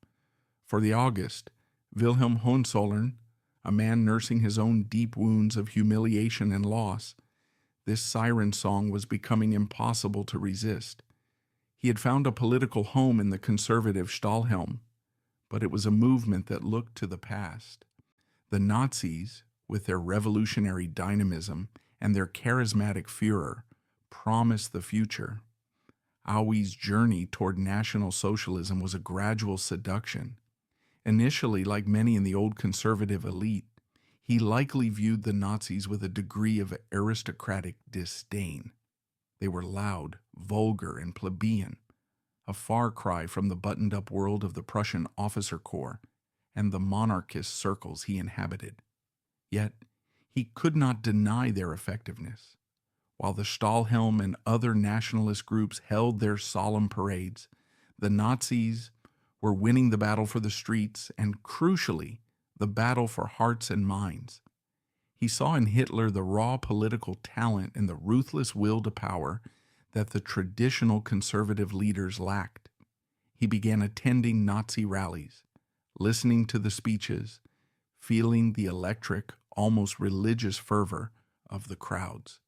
For the August Wilhelm Hohenzollern, a man nursing his own deep wounds of humiliation and loss, this siren song was becoming impossible to resist. He had found a political home in the conservative Stahlhelm, but it was a movement that looked to the past. The Nazis, with their revolutionary dynamism and their charismatic Führer, promised the future. Aui's journey toward National Socialism was a gradual seduction. Initially, like many in the old conservative elite, he likely viewed the Nazis with a degree of aristocratic disdain. They were loud, vulgar, and plebeian, a far cry from the buttoned-up world of the Prussian officer corps and the monarchist circles he inhabited. Yet, he could not deny their effectiveness. While the Stahlhelm and other nationalist groups held their solemn parades, the Nazis were winning the battle for the streets and, crucially, the battle for hearts and minds. He saw in Hitler the raw political talent and the ruthless will to power that the traditional conservative leaders lacked. He began attending Nazi rallies, listening to the speeches, feeling the electric, almost religious fervor of the crowds.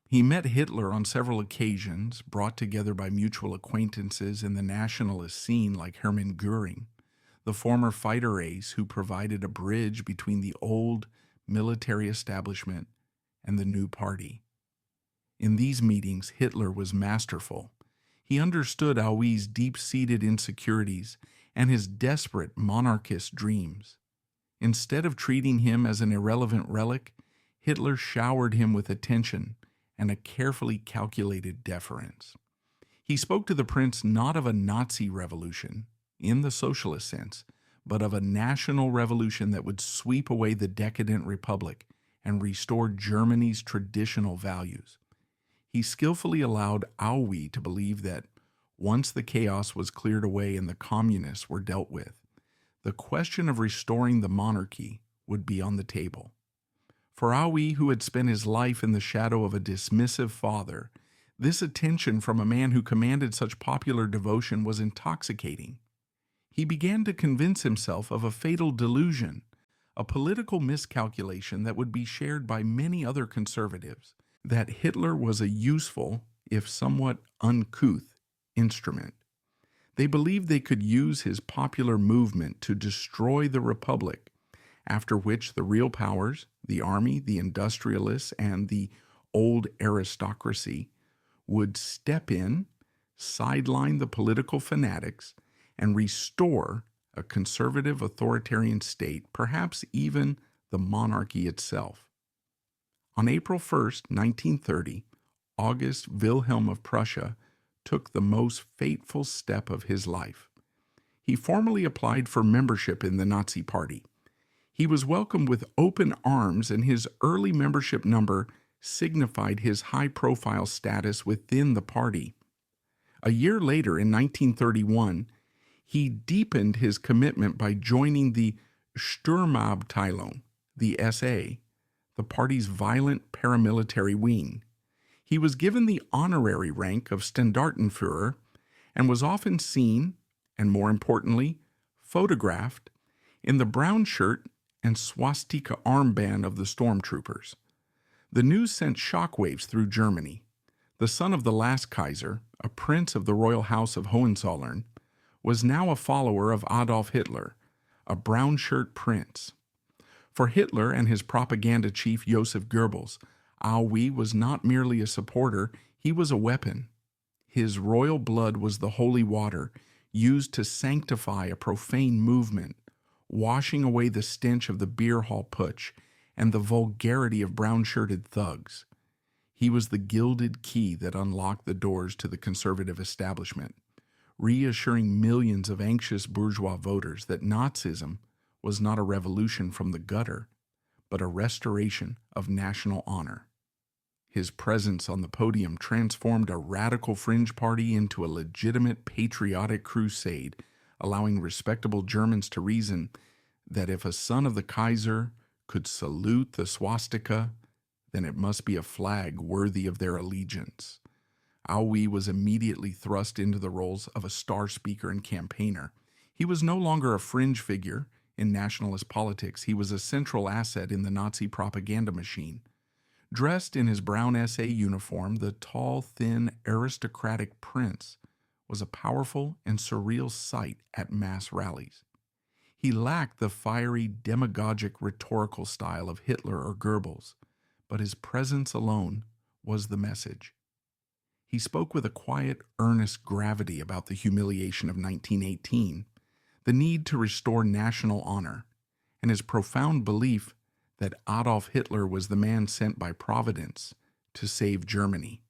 He met Hitler on several occasions, brought together by mutual acquaintances in the nationalist scene like Hermann Göring, the former fighter ace who provided a bridge between the old military establishment and the new party. In these meetings, Hitler was masterful. He understood Aui's deep-seated insecurities and his desperate monarchist dreams. Instead of treating him as an irrelevant relic, Hitler showered him with attention and a carefully calculated deference. He spoke to the prince not of a Nazi revolution, in the socialist sense, but of a national revolution that would sweep away the decadent republic and restore Germany's traditional values. He skillfully allowed Aui to believe that once the chaos was cleared away and the communists were dealt with, the question of restoring the monarchy would be on the table. For Aui, who had spent his life in the shadow of a dismissive father, this attention from a man who commanded such popular devotion was intoxicating. He began to convince himself of a fatal delusion, a political miscalculation that would be shared by many other conservatives, that Hitler was a useful, if somewhat uncouth, instrument. They believed they could use his popular movement to destroy the Republic, after which the real powers, the army, the industrialists, and the old aristocracy, would step in, sideline the political fanatics, and restore a conservative authoritarian state, perhaps even the monarchy itself. On April 1st, 1930, August Wilhelm of Prussia took the most fateful step of his life. He formally applied for membership in the Nazi Party. He was welcomed with open arms, and his early membership number signified his high-profile status within the party. A year later, in 1931, he deepened his commitment by joining the Sturmabteilung, the SA, the party's violent paramilitary wing. He was given the honorary rank of Standartenführer and was often seen, and more importantly, photographed, in the brown shirt and swastika armband of the stormtroopers. The news sent shockwaves through Germany. The son of the last Kaiser, a prince of the royal house of Hohenzollern, was now a follower of Adolf Hitler, a brown shirt prince. For Hitler and his propaganda chief Joseph Goebbels, Aui was not merely a supporter, he was a weapon. His royal blood was the holy water used to sanctify a profane movement, washing away the stench of the beer hall putsch and the vulgarity of brown-shirted thugs. He was the gilded key that unlocked the doors to the conservative establishment, reassuring millions of anxious bourgeois voters that Nazism was not a revolution from the gutter, but a restoration of national honor. His presence on the podium transformed a radical fringe party into a legitimate patriotic crusade, allowing respectable Germans to reason that if a son of the Kaiser could salute the swastika, then it must be a flag worthy of their allegiance. Aui was immediately thrust into the roles of a star speaker and campaigner. He was no longer a fringe figure in nationalist politics. He was a central asset in the Nazi propaganda machine. Dressed in his brown SA uniform, the tall, thin, aristocratic prince was a powerful and surreal sight at mass rallies. He lacked the fiery, demagogic rhetorical style of Hitler or Goebbels, but his presence alone was the message. He spoke with a quiet, earnest gravity about the humiliation of 1918, the need to restore national honor, and his profound belief that Adolf Hitler was the man sent by Providence to save Germany.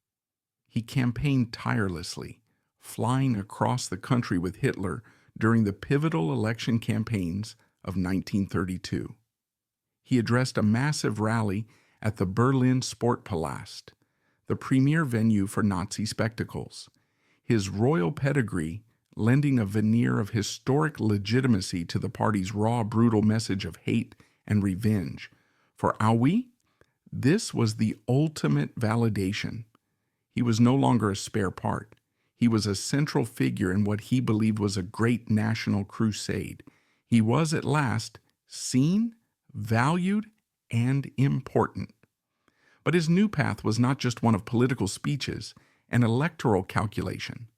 He campaigned tirelessly, flying across the country with Hitler during the pivotal election campaigns of 1932. He addressed a massive rally at the Berlin Sportpalast, the premier venue for Nazi spectacles, his royal pedigree lending a veneer of historic legitimacy to the party's raw, brutal message of hate and revenge. For Aui, this was the ultimate validation. He was no longer a spare part. He was a central figure in what he believed was a great national crusade. He was at last seen, valued, and important. But his new path was not just one of political speeches and electoral calculation.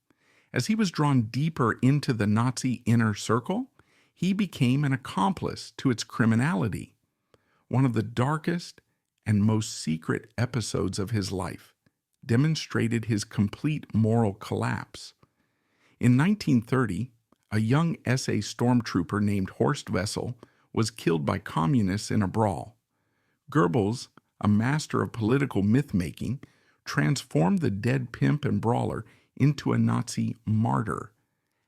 As he was drawn deeper into the Nazi inner circle, he became an accomplice to its criminality. One of the darkest and most secret episodes of his life demonstrated his complete moral collapse. In 1930, a young SA stormtrooper named Horst Wessel was killed by communists in a brawl. Goebbels, a master of political myth-making, transformed the dead pimp and brawler into a Nazi martyr,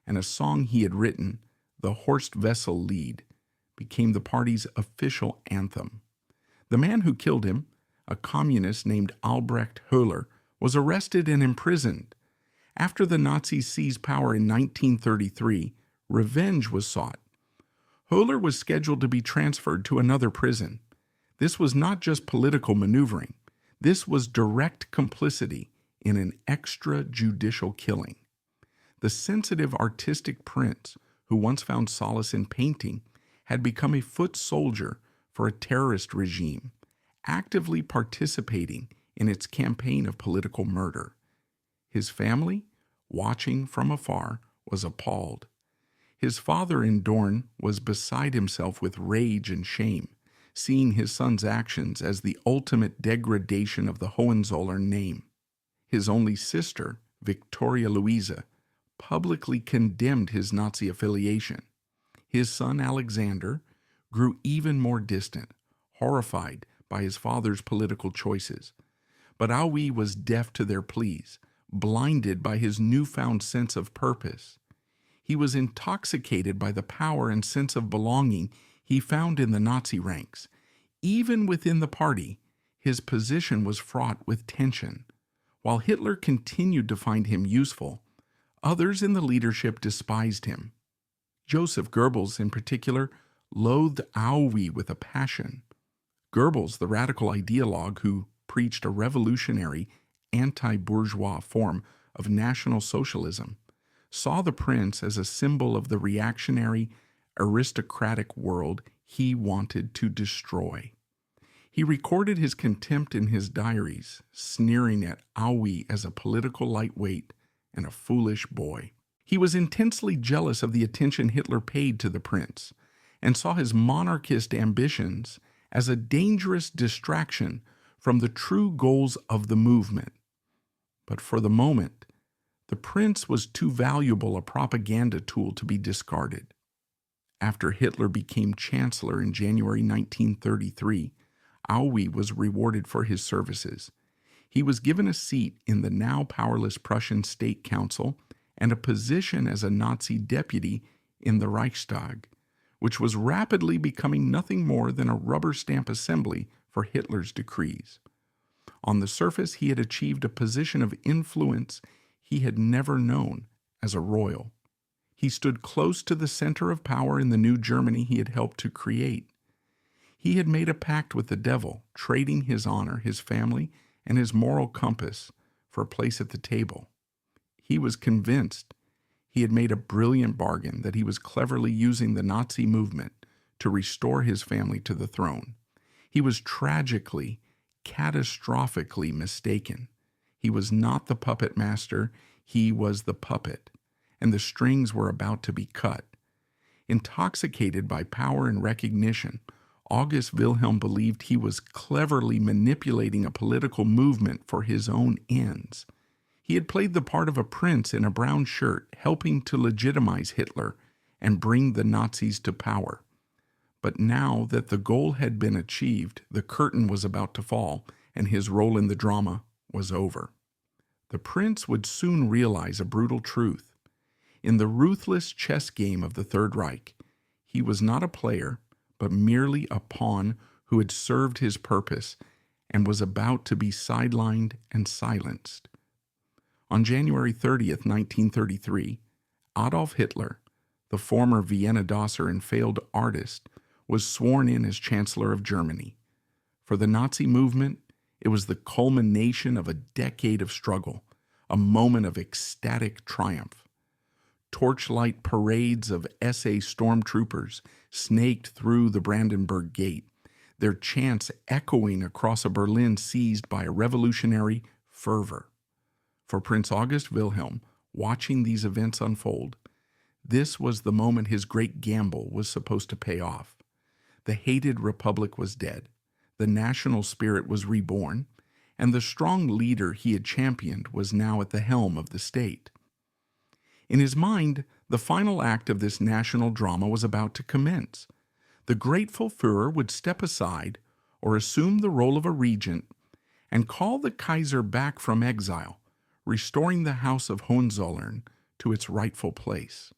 and a song he had written, the Horst Wessel Lied, became the party's official anthem. The man who killed him, a communist named Albrecht Höhler, was arrested and imprisoned. After the Nazis seized power in 1933, revenge was sought. Höhler was scheduled to be transferred to another prison. This was not just political maneuvering. This was direct complicity in an extrajudicial killing. The sensitive artistic prince, who once found solace in painting, had become a foot soldier for a terrorist regime, actively participating in its campaign of political murder. His family, watching from afar, was appalled. His father in Dorn was beside himself with rage and shame, seeing his son's actions as the ultimate degradation of the Hohenzollern name. His only sister, Victoria Luisa, publicly condemned his Nazi affiliation. His son Alexander grew even more distant, horrified by his father's political choices. But Aui was deaf to their pleas, blinded by his newfound sense of purpose. He was intoxicated by the power and sense of belonging he found in the Nazi ranks. Even within the party, his position was fraught with tension. While Hitler continued to find him useful, others in the leadership despised him. Joseph Goebbels, in particular, loathed Aui with a passion. Goebbels, the radical ideologue who preached a revolutionary, anti-bourgeois form of National Socialism, saw the prince as a symbol of the reactionary, aristocratic world he wanted to destroy. He recorded his contempt in his diaries, sneering at Aui as a political lightweight and a foolish boy. He was intensely jealous of the attention Hitler paid to the prince, and saw his monarchist ambitions as a dangerous distraction from the true goals of the movement. But for the moment, the prince was too valuable a propaganda tool to be discarded. After Hitler became chancellor in January 1933, Aui was rewarded for his services. He was given a seat in the now powerless Prussian State Council and a position as a Nazi deputy in the Reichstag, which was rapidly becoming nothing more than a rubber stamp assembly for Hitler's decrees. On the surface, he had achieved a position of influence he had never known as a royal. He stood close to the center of power in the new Germany he had helped to create. He had made a pact with the devil, trading his honor, his family, and his moral compass for a place at the table. He was convinced he had made a brilliant bargain, that he was cleverly using the Nazi movement to restore his family to the throne. He was tragically, catastrophically mistaken. He was not the puppet master, he was the puppet, and the strings were about to be cut. Intoxicated by power and recognition, August Wilhelm believed he was cleverly manipulating a political movement for his own ends. He had played the part of a prince in a brown shirt, helping to legitimize Hitler and bring the Nazis to power. But now that the goal had been achieved, the curtain was about to fall, and his role in the drama was over. The prince would soon realize a brutal truth. In the ruthless chess game of the Third Reich, he was not a player, but merely a pawn who had served his purpose and was about to be sidelined and silenced. On January 30th, 1933, Adolf Hitler, the former Vienna dosser and failed artist, was sworn in as Chancellor of Germany. For the Nazi movement, it was the culmination of a decade of struggle, a moment of ecstatic triumph. Torchlight parades of SA stormtroopers snaked through the Brandenburg Gate, their chants echoing across a Berlin seized by a revolutionary fervor. For Prince August Wilhelm, watching these events unfold, this was the moment his great gamble was supposed to pay off. The hated republic was dead, the national spirit was reborn, and the strong leader he had championed was now at the helm of the state. In his mind, the final act of this national drama was about to commence. The grateful Führer would step aside or assume the role of a regent and call the Kaiser back from exile, restoring the House of Hohenzollern to its rightful place.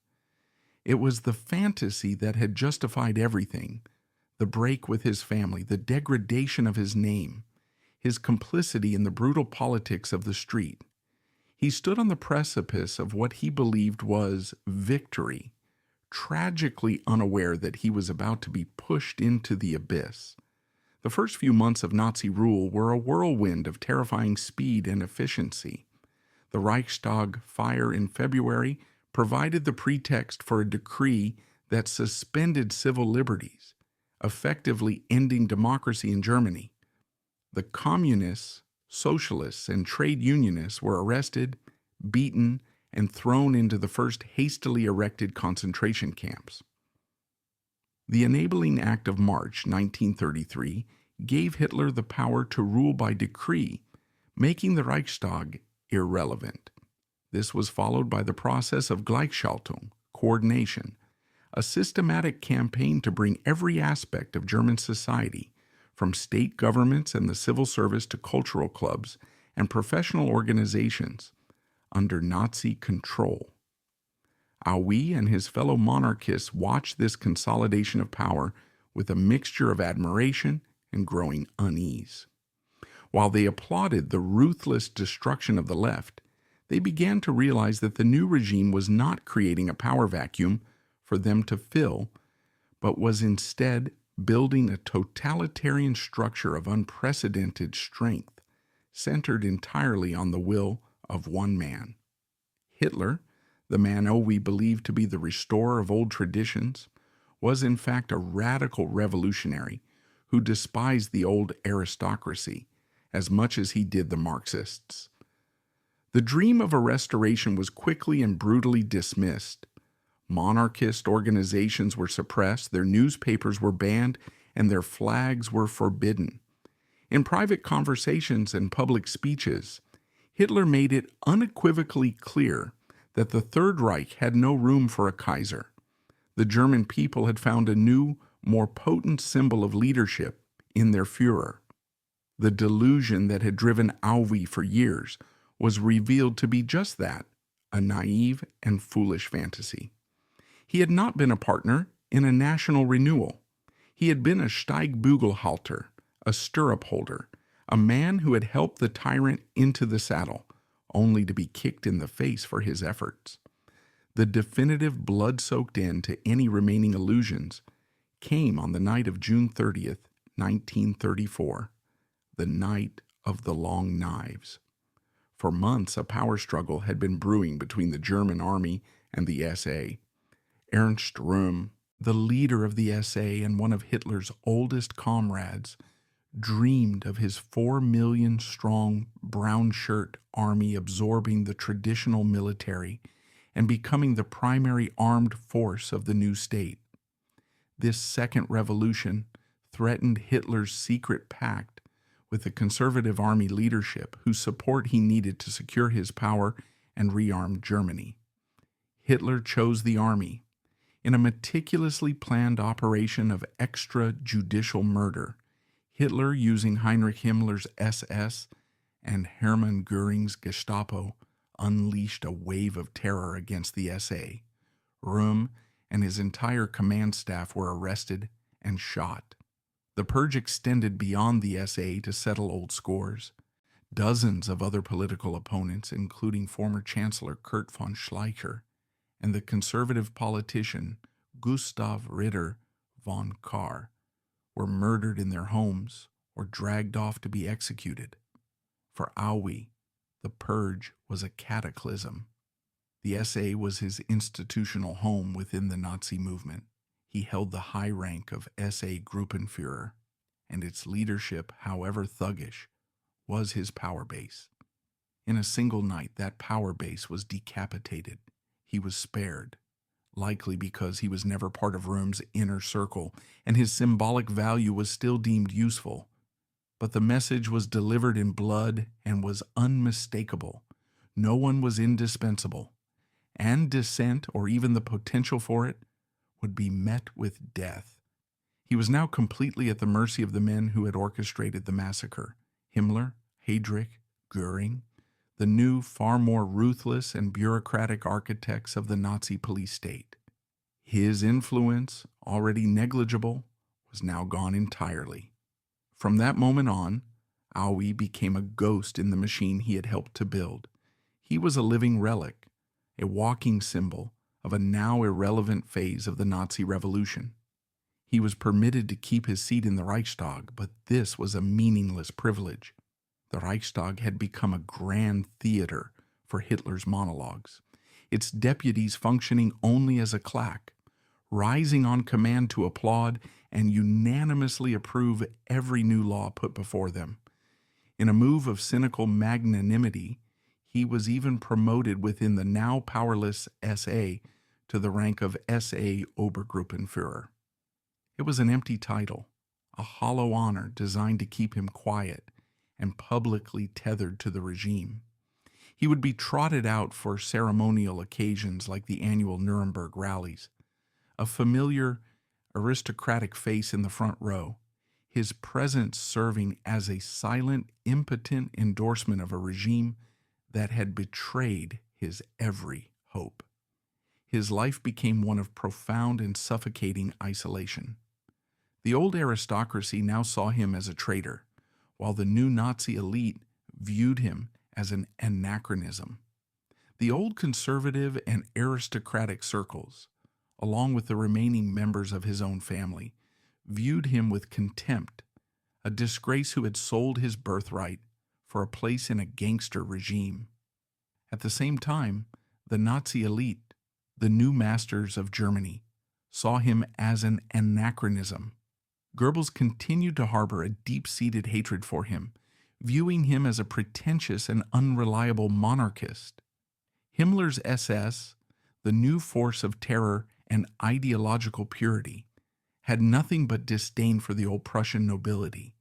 It was the fantasy that had justified everything, the break with his family, the degradation of his name, his complicity in the brutal politics of the street. He stood on the precipice of what he believed was victory, tragically unaware that he was about to be pushed into the abyss. The first few months of Nazi rule were a whirlwind of terrifying speed and efficiency. The Reichstag fire in February provided the pretext for a decree that suspended civil liberties, effectively ending democracy in Germany. The communists, socialists, and trade unionists were arrested, beaten, and thrown into the first hastily erected concentration camps. The Enabling Act of March 1933 gave Hitler the power to rule by decree, making the Reichstag irrelevant. This was followed by the process of Gleichschaltung, coordination, a systematic campaign to bring every aspect of German society, from state governments and the civil service to cultural clubs and professional organizations, under Nazi control. Aui and his fellow monarchists watched this consolidation of power with a mixture of admiration and growing unease. While they applauded the ruthless destruction of the left, they began to realize that the new regime was not creating a power vacuum for them to fill, but was instead building a totalitarian structure of unprecedented strength, centered entirely on the will of one man. Hitler, the man we believed to be the restorer of old traditions, was in fact a radical revolutionary who despised the old aristocracy as much as he did the Marxists. The dream of a restoration was quickly and brutally dismissed. Monarchist organizations were suppressed, their newspapers were banned, and their flags were forbidden. In private conversations and public speeches, Hitler made it unequivocally clear that the Third Reich had no room for a Kaiser. The German people had found a new, more potent symbol of leadership in their Führer. The delusion that had driven Aui for years was revealed to be just that, a naive and foolish fantasy. He had not been a partner in a national renewal. He had been a Steigbügelhalter, a stirrup holder, a man who had helped the tyrant into the saddle, only to be kicked in the face for his efforts. The definitive blood-soaked end to any remaining illusions came on the night of June 30th, 1934, the night of the Long Knives. For months, a power struggle had been brewing between the German army and the SA. Ernst Röhm, the leader of the SA and one of Hitler's oldest comrades, dreamed of his 4 million strong brown shirt army absorbing the traditional military and becoming the primary armed force of the new state. This second revolution threatened Hitler's secret pact with the conservative army leadership, whose support he needed to secure his power and rearm Germany. Hitler chose the army. In a meticulously planned operation of extrajudicial murder, Hitler, using Heinrich Himmler's SS and Hermann Göring's Gestapo, unleashed a wave of terror against the SA. Röhm and his entire command staff were arrested and shot. The purge extended beyond the SA to settle old scores. Dozens of other political opponents, including former Chancellor Kurt von Schleicher and the conservative politician Gustav Ritter von Kahr, were murdered in their homes or dragged off to be executed. For Aue, the purge was a cataclysm. The SA was his institutional home within the Nazi movement. He held the high rank of SA Gruppenführer, and its leadership, however thuggish, was his power base. In a single night, that power base was decapitated. He was spared, likely because he was never part of Röhm's inner circle, and his symbolic value was still deemed useful. But the message was delivered in blood and was unmistakable. No one was indispensable, and dissent, or even the potential for it, would be met with death. He was now completely at the mercy of the men who had orchestrated the massacre: Himmler, Heydrich, Göring, the new, far more ruthless and bureaucratic architects of the Nazi police state. His influence, already negligible, was now gone entirely. From that moment on, Aue became a ghost in the machine he had helped to build. He was a living relic, a walking symbol of a now irrelevant phase of the Nazi Revolution. He was permitted to keep his seat in the Reichstag, but this was a meaningless privilege. The Reichstag had become a grand theater for Hitler's monologues, its deputies functioning only as a claque, rising on command to applaud and unanimously approve every new law put before them. In a move of cynical magnanimity, he was even promoted within the now powerless SA to the rank of SA Obergruppenführer. It was an empty title, a hollow honor designed to keep him quiet and publicly tethered to the regime. He would be trotted out for ceremonial occasions like the annual Nuremberg rallies, a familiar aristocratic face in the front row, his presence serving as a silent, impotent endorsement of a regime that had betrayed his every hope. His life became one of profound and suffocating isolation. The old aristocracy now saw him as a traitor, while the new Nazi elite viewed him as an anachronism. The old conservative and aristocratic circles, along with the remaining members of his own family, viewed him with contempt, a disgrace who had sold his birthright for a place in a gangster regime. At the same time, the Nazi elite, the new masters of Germany, saw him as an anachronism. Goebbels continued to harbor a deep-seated hatred for him, viewing him as a pretentious and unreliable monarchist. Himmler's SS, the new force of terror and ideological purity, had nothing but disdain for the old Prussian nobility.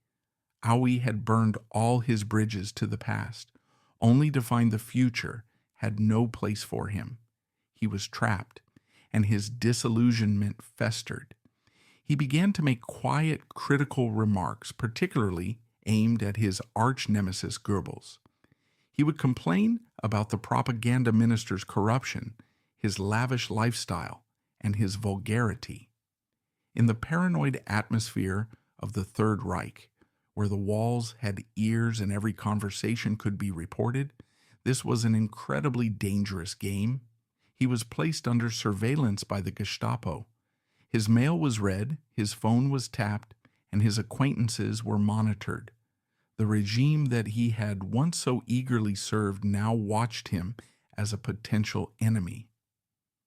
Aue had burned all his bridges to the past, only to find the future had no place for him. He was trapped, and his disillusionment festered. He began to make quiet, critical remarks, particularly aimed at his arch-nemesis Goebbels. He would complain about the propaganda minister's corruption, his lavish lifestyle, and his vulgarity. In the paranoid atmosphere of the Third Reich, where the walls had ears and every conversation could be reported, this was an incredibly dangerous game. He was placed under surveillance by the Gestapo. His mail was read, his phone was tapped, and his acquaintances were monitored. The regime that he had once so eagerly served now watched him as a potential enemy.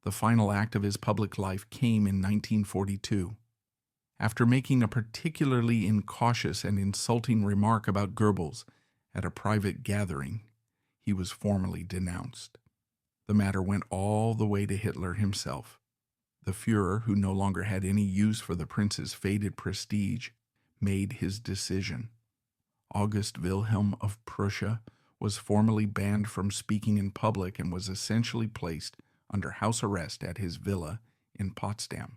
The final act of his public life came in 1942. After making a particularly incautious and insulting remark about Goebbels at a private gathering, he was formally denounced. The matter went all the way to Hitler himself. The Führer, who no longer had any use for the prince's faded prestige, made his decision. August Wilhelm of Prussia was formally banned from speaking in public and was essentially placed under house arrest at his villa in Potsdam.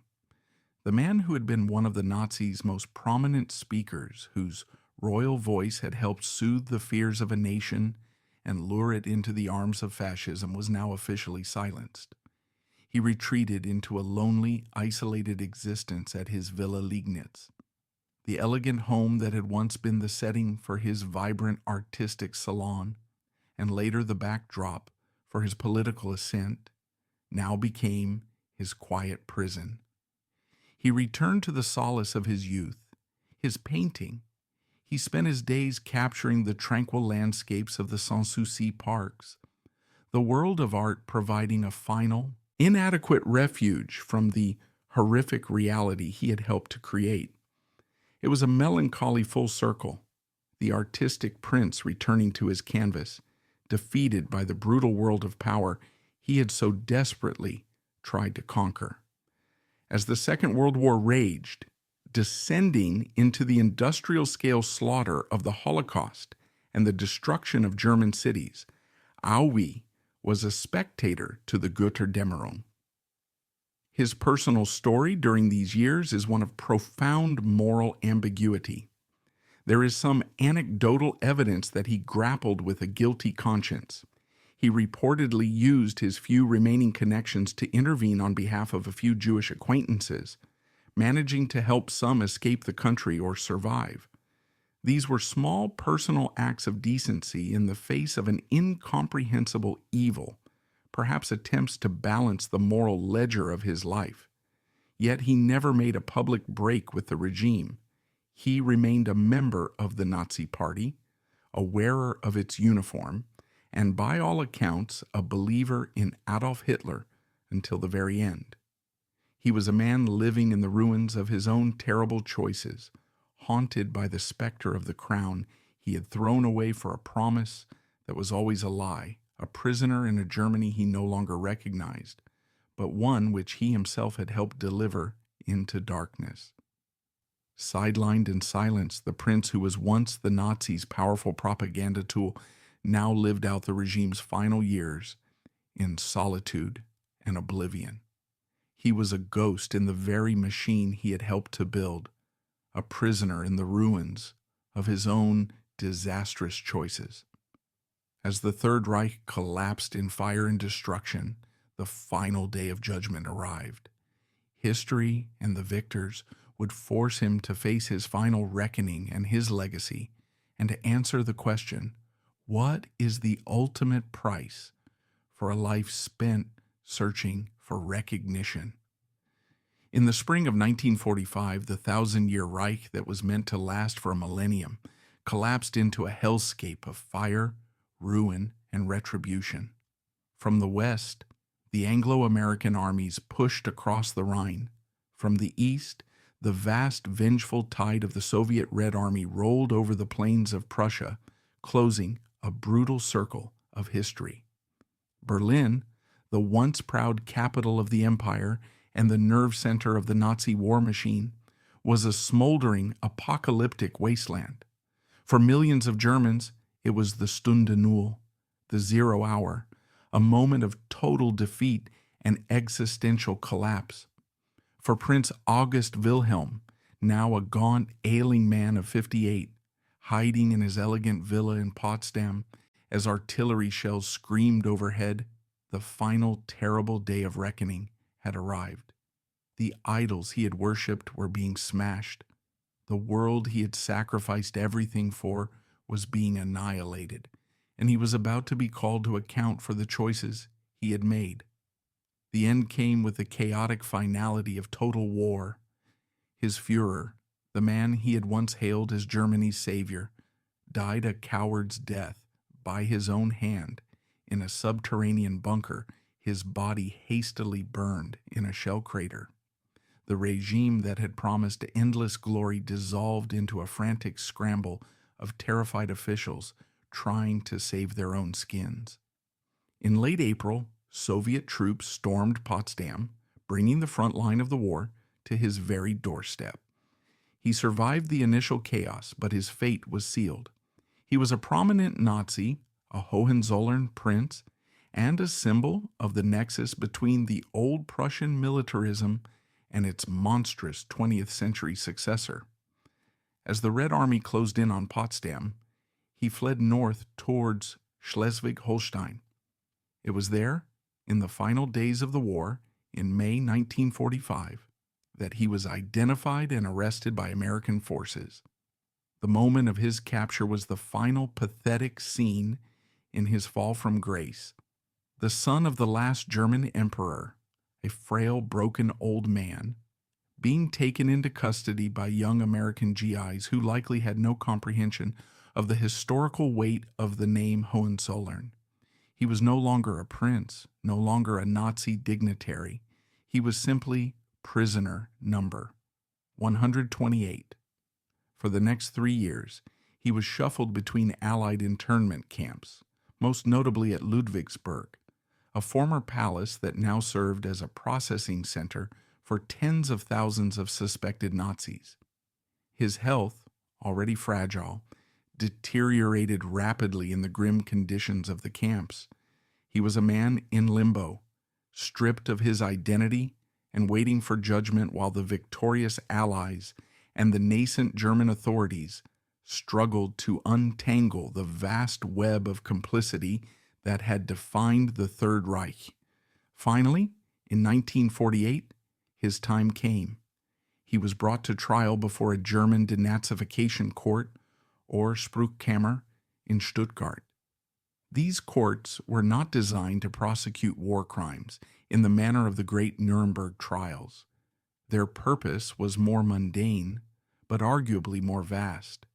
The man who had been one of the Nazis' most prominent speakers, whose royal voice had helped soothe the fears of a nation and lure it into the arms of fascism, was now officially silenced. He retreated into a lonely, isolated existence at his Villa Liegnitz. The elegant home that had once been the setting for his vibrant artistic salon, and later the backdrop for his political ascent, now became his quiet prison. He returned to the solace of his youth, his painting. He spent his days capturing the tranquil landscapes of the Sanssouci parks, the world of art providing a final, inadequate refuge from the horrific reality he had helped to create. It was a melancholy full circle, the artistic prince returning to his canvas, defeated by the brutal world of power he had so desperately tried to conquer. As the Second World War raged, descending into the industrial-scale slaughter of the Holocaust and the destruction of German cities, Aue was a spectator to the Götterdämmerung. His personal story during these years is one of profound moral ambiguity. There is some anecdotal evidence that he grappled with a guilty conscience. He reportedly used his few remaining connections to intervene on behalf of a few Jewish acquaintances, managing to help some escape the country or survive. These were small personal acts of decency in the face of an incomprehensible evil, perhaps attempts to balance the moral ledger of his life. Yet he never made a public break with the regime. He remained a member of the Nazi Party, a wearer of its uniform, and by all accounts a believer in Adolf Hitler until the very end. He was a man living in the ruins of his own terrible choices, haunted by the specter of the crown he had thrown away for a promise that was always a lie, a prisoner in a Germany he no longer recognized, but one which he himself had helped deliver into darkness. Sidelined and silenced, the prince who was once the Nazis' powerful propaganda tool now lived out the regime's final years in solitude and oblivion. He was a ghost in the very machine he had helped to build, a prisoner in the ruins of his own disastrous choices. As the Third Reich collapsed in fire and destruction, the final day of judgment arrived. History and the victors would force him to face his final reckoning and his legacy, and to answer the question, what is the ultimate price for a life spent searching for recognition? In the spring of 1945, the 1,000-year Reich that was meant to last for a millennium collapsed into a hellscape of fire, ruin, and retribution. From the west, the Anglo-American armies pushed across the Rhine. From the east, the vast, vengeful tide of the Soviet Red Army rolled over the plains of Prussia, closing a brutal circle of history. Berlin, the once proud capital of the empire and the nerve center of the Nazi war machine, was a smoldering, apocalyptic wasteland. For millions of Germans, it was the Stunde Null, the 0 hour, a moment of total defeat and existential collapse. For Prince August Wilhelm, now a gaunt, ailing man of 58, hiding in his elegant villa in Potsdam As artillery shells screamed overhead, the final terrible day of reckoning had arrived. The idols he had worshipped were being smashed. The world he had sacrificed everything for was being annihilated, and he was about to be called to account for the choices he had made. The end came with the chaotic finality of total war. His Führer, the man he had once hailed as Germany's savior, died a coward's death by his own hand in a subterranean bunker, his body hastily burned in a shell crater. The regime that had promised endless glory dissolved into a frantic scramble of terrified officials trying to save their own skins. In late April, Soviet troops stormed Potsdam, bringing the front line of the war to his very doorstep. He survived the initial chaos, but his fate was sealed. He was a prominent Nazi, a Hohenzollern prince, and a symbol of the nexus between the old Prussian militarism and its monstrous 20th century successor. As the Red Army closed in on Potsdam, he fled north towards Schleswig-Holstein. It was there, in the final days of the war, in May 1945, that he was identified and arrested by American forces. The moment of his capture was the final pathetic scene in his fall from grace. The son of the last German emperor, a frail, broken old man, being taken into custody by young American GIs who likely had no comprehension of the historical weight of the name Hohenzollern. He was no longer a prince, no longer a Nazi dignitary. He was simply prisoner number 128. For the next 3 years, he was shuffled between Allied internment camps, most notably at Ludwigsburg, a former palace that now served as a processing center for tens of thousands of suspected Nazis. His health, already fragile, deteriorated rapidly in the grim conditions of the camps. He was a man in limbo, stripped of his identity and waiting for judgment while the victorious Allies and the nascent German authorities struggled to untangle the vast web of complicity that had defined the Third Reich. Finally, in 1948, his time came. He was brought to trial before a German denazification court, or Spruchkammer, in Stuttgart. These courts were not designed to prosecute war crimes in the manner of the great Nuremberg trials. Their purpose was more mundane, but arguably more vast: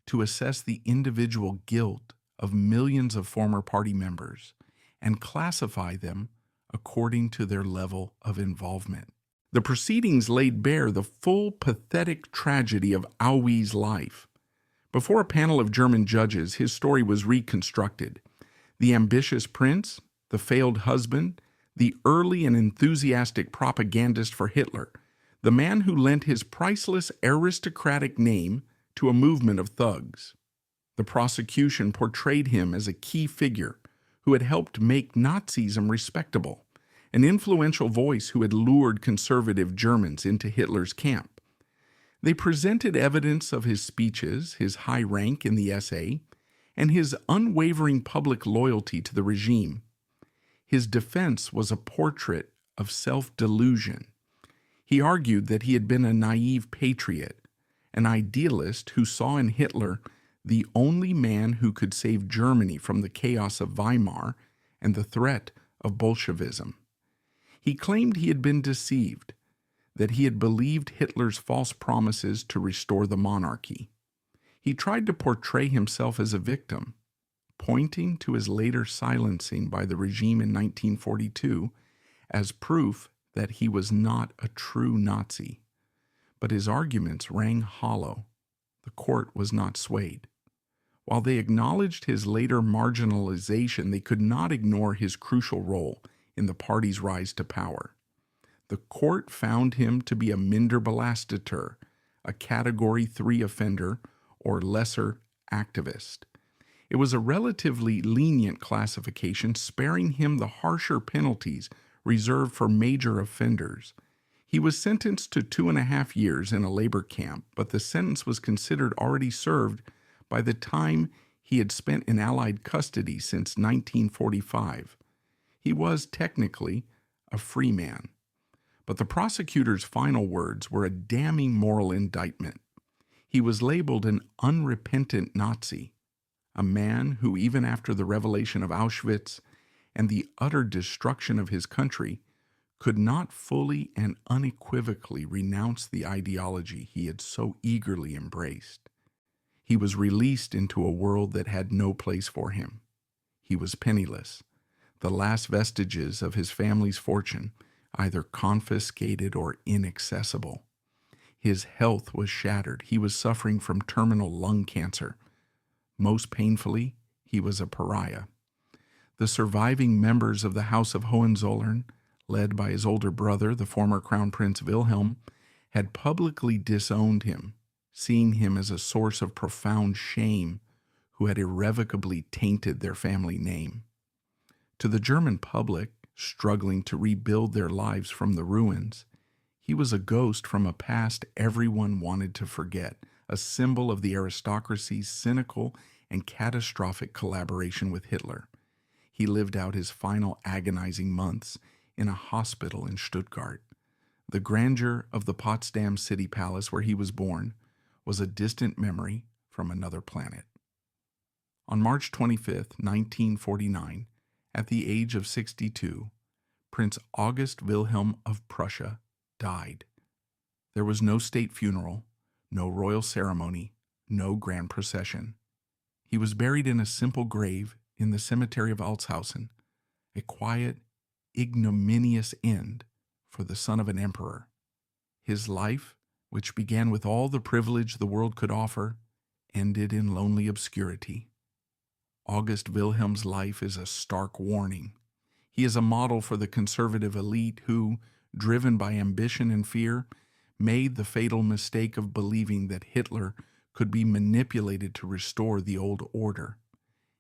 to assess the individual guilt of millions of former party members and classify them according to their level of involvement. The proceedings laid bare the full pathetic tragedy of Aui's life. Before a panel of German judges, his story was reconstructed. The ambitious prince, the failed husband, the early and enthusiastic propagandist for Hitler, the man who lent his priceless aristocratic name to a movement of thugs. The prosecution portrayed him as a key figure who had helped make Nazism respectable, an influential voice who had lured conservative Germans into Hitler's camp. They presented evidence of his speeches, his high rank in the SA, and his unwavering public loyalty to the regime. His defense was a portrait of self-delusion. He argued that he had been a naive patriot, an idealist who saw in Hitler the only man who could save Germany from the chaos of Weimar and the threat of Bolshevism. He claimed he had been deceived, that he had believed Hitler's false promises to restore the monarchy. He tried to portray himself as a victim, pointing to his later silencing by the regime in 1942 as proof that he was not a true Nazi. But his arguments rang hollow. The court was not swayed. While they acknowledged his later marginalization, they could not ignore his crucial role in the party's rise to power. The court found him to be a Minderbelasseter, a Category 3 offender or lesser activist. It was a relatively lenient classification, sparing him the harsher penalties reserved for major offenders. He was sentenced to 2.5 years in a labor camp, but the sentence was considered already served by the time He had spent in Allied custody since 1945. He was technically a free man. But the prosecutor's final words were a damning moral indictment. He was labeled an unrepentant Nazi, a man who, even after the revelation of Auschwitz and the utter destruction of his country, could not fully and unequivocally renounce the ideology he had so eagerly embraced. He was released into a world that had no place for him. He was penniless, the last vestiges of his family's fortune either confiscated or inaccessible. His health was shattered. He was suffering from terminal lung cancer. Most painfully, he was a pariah. The surviving members of the House of Hohenzollern, led by his older brother, the former Crown Prince Wilhelm, had publicly disowned him, seeing him as a source of profound shame who had irrevocably tainted their family name. To the German public, struggling to rebuild their lives from the ruins, he was a ghost from a past everyone wanted to forget, a symbol of the aristocracy's cynical and catastrophic collaboration with Hitler. He lived out his final agonizing months in a hospital in Stuttgart. The grandeur of the Potsdam city palace where he was born was a distant memory from another planet. On March 25, 1949, at the age of 62, Prince August Wilhelm of Prussia died. There was no state funeral, no royal ceremony, no grand procession. He was buried in a simple grave in the cemetery of Altshausen, a quiet, ignominious end for the son of an emperor. His life, which began with all the privilege the world could offer, ended in lonely obscurity. August Wilhelm's life is a stark warning. He is a model for the conservative elite who, driven by ambition and fear, made the fatal mistake of believing that Hitler could be manipulated to restore the old order.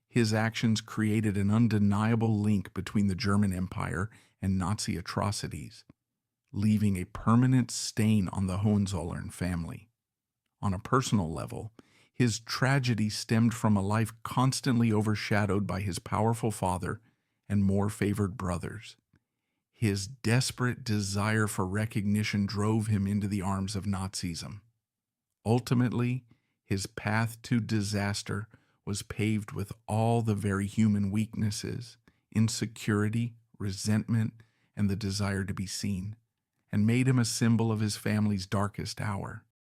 His actions created an undeniable link between the German Empire and Nazi atrocities, leaving a permanent stain on the Hohenzollern family. On a personal level, his tragedy stemmed from a life constantly overshadowed by his powerful father and more favored brothers. His desperate desire for recognition drove him into the arms of Nazism. Ultimately, his path to disaster was paved with all the very human weaknesses, insecurity, resentment, and the desire to be seen, and made him a symbol of his family's darkest hour.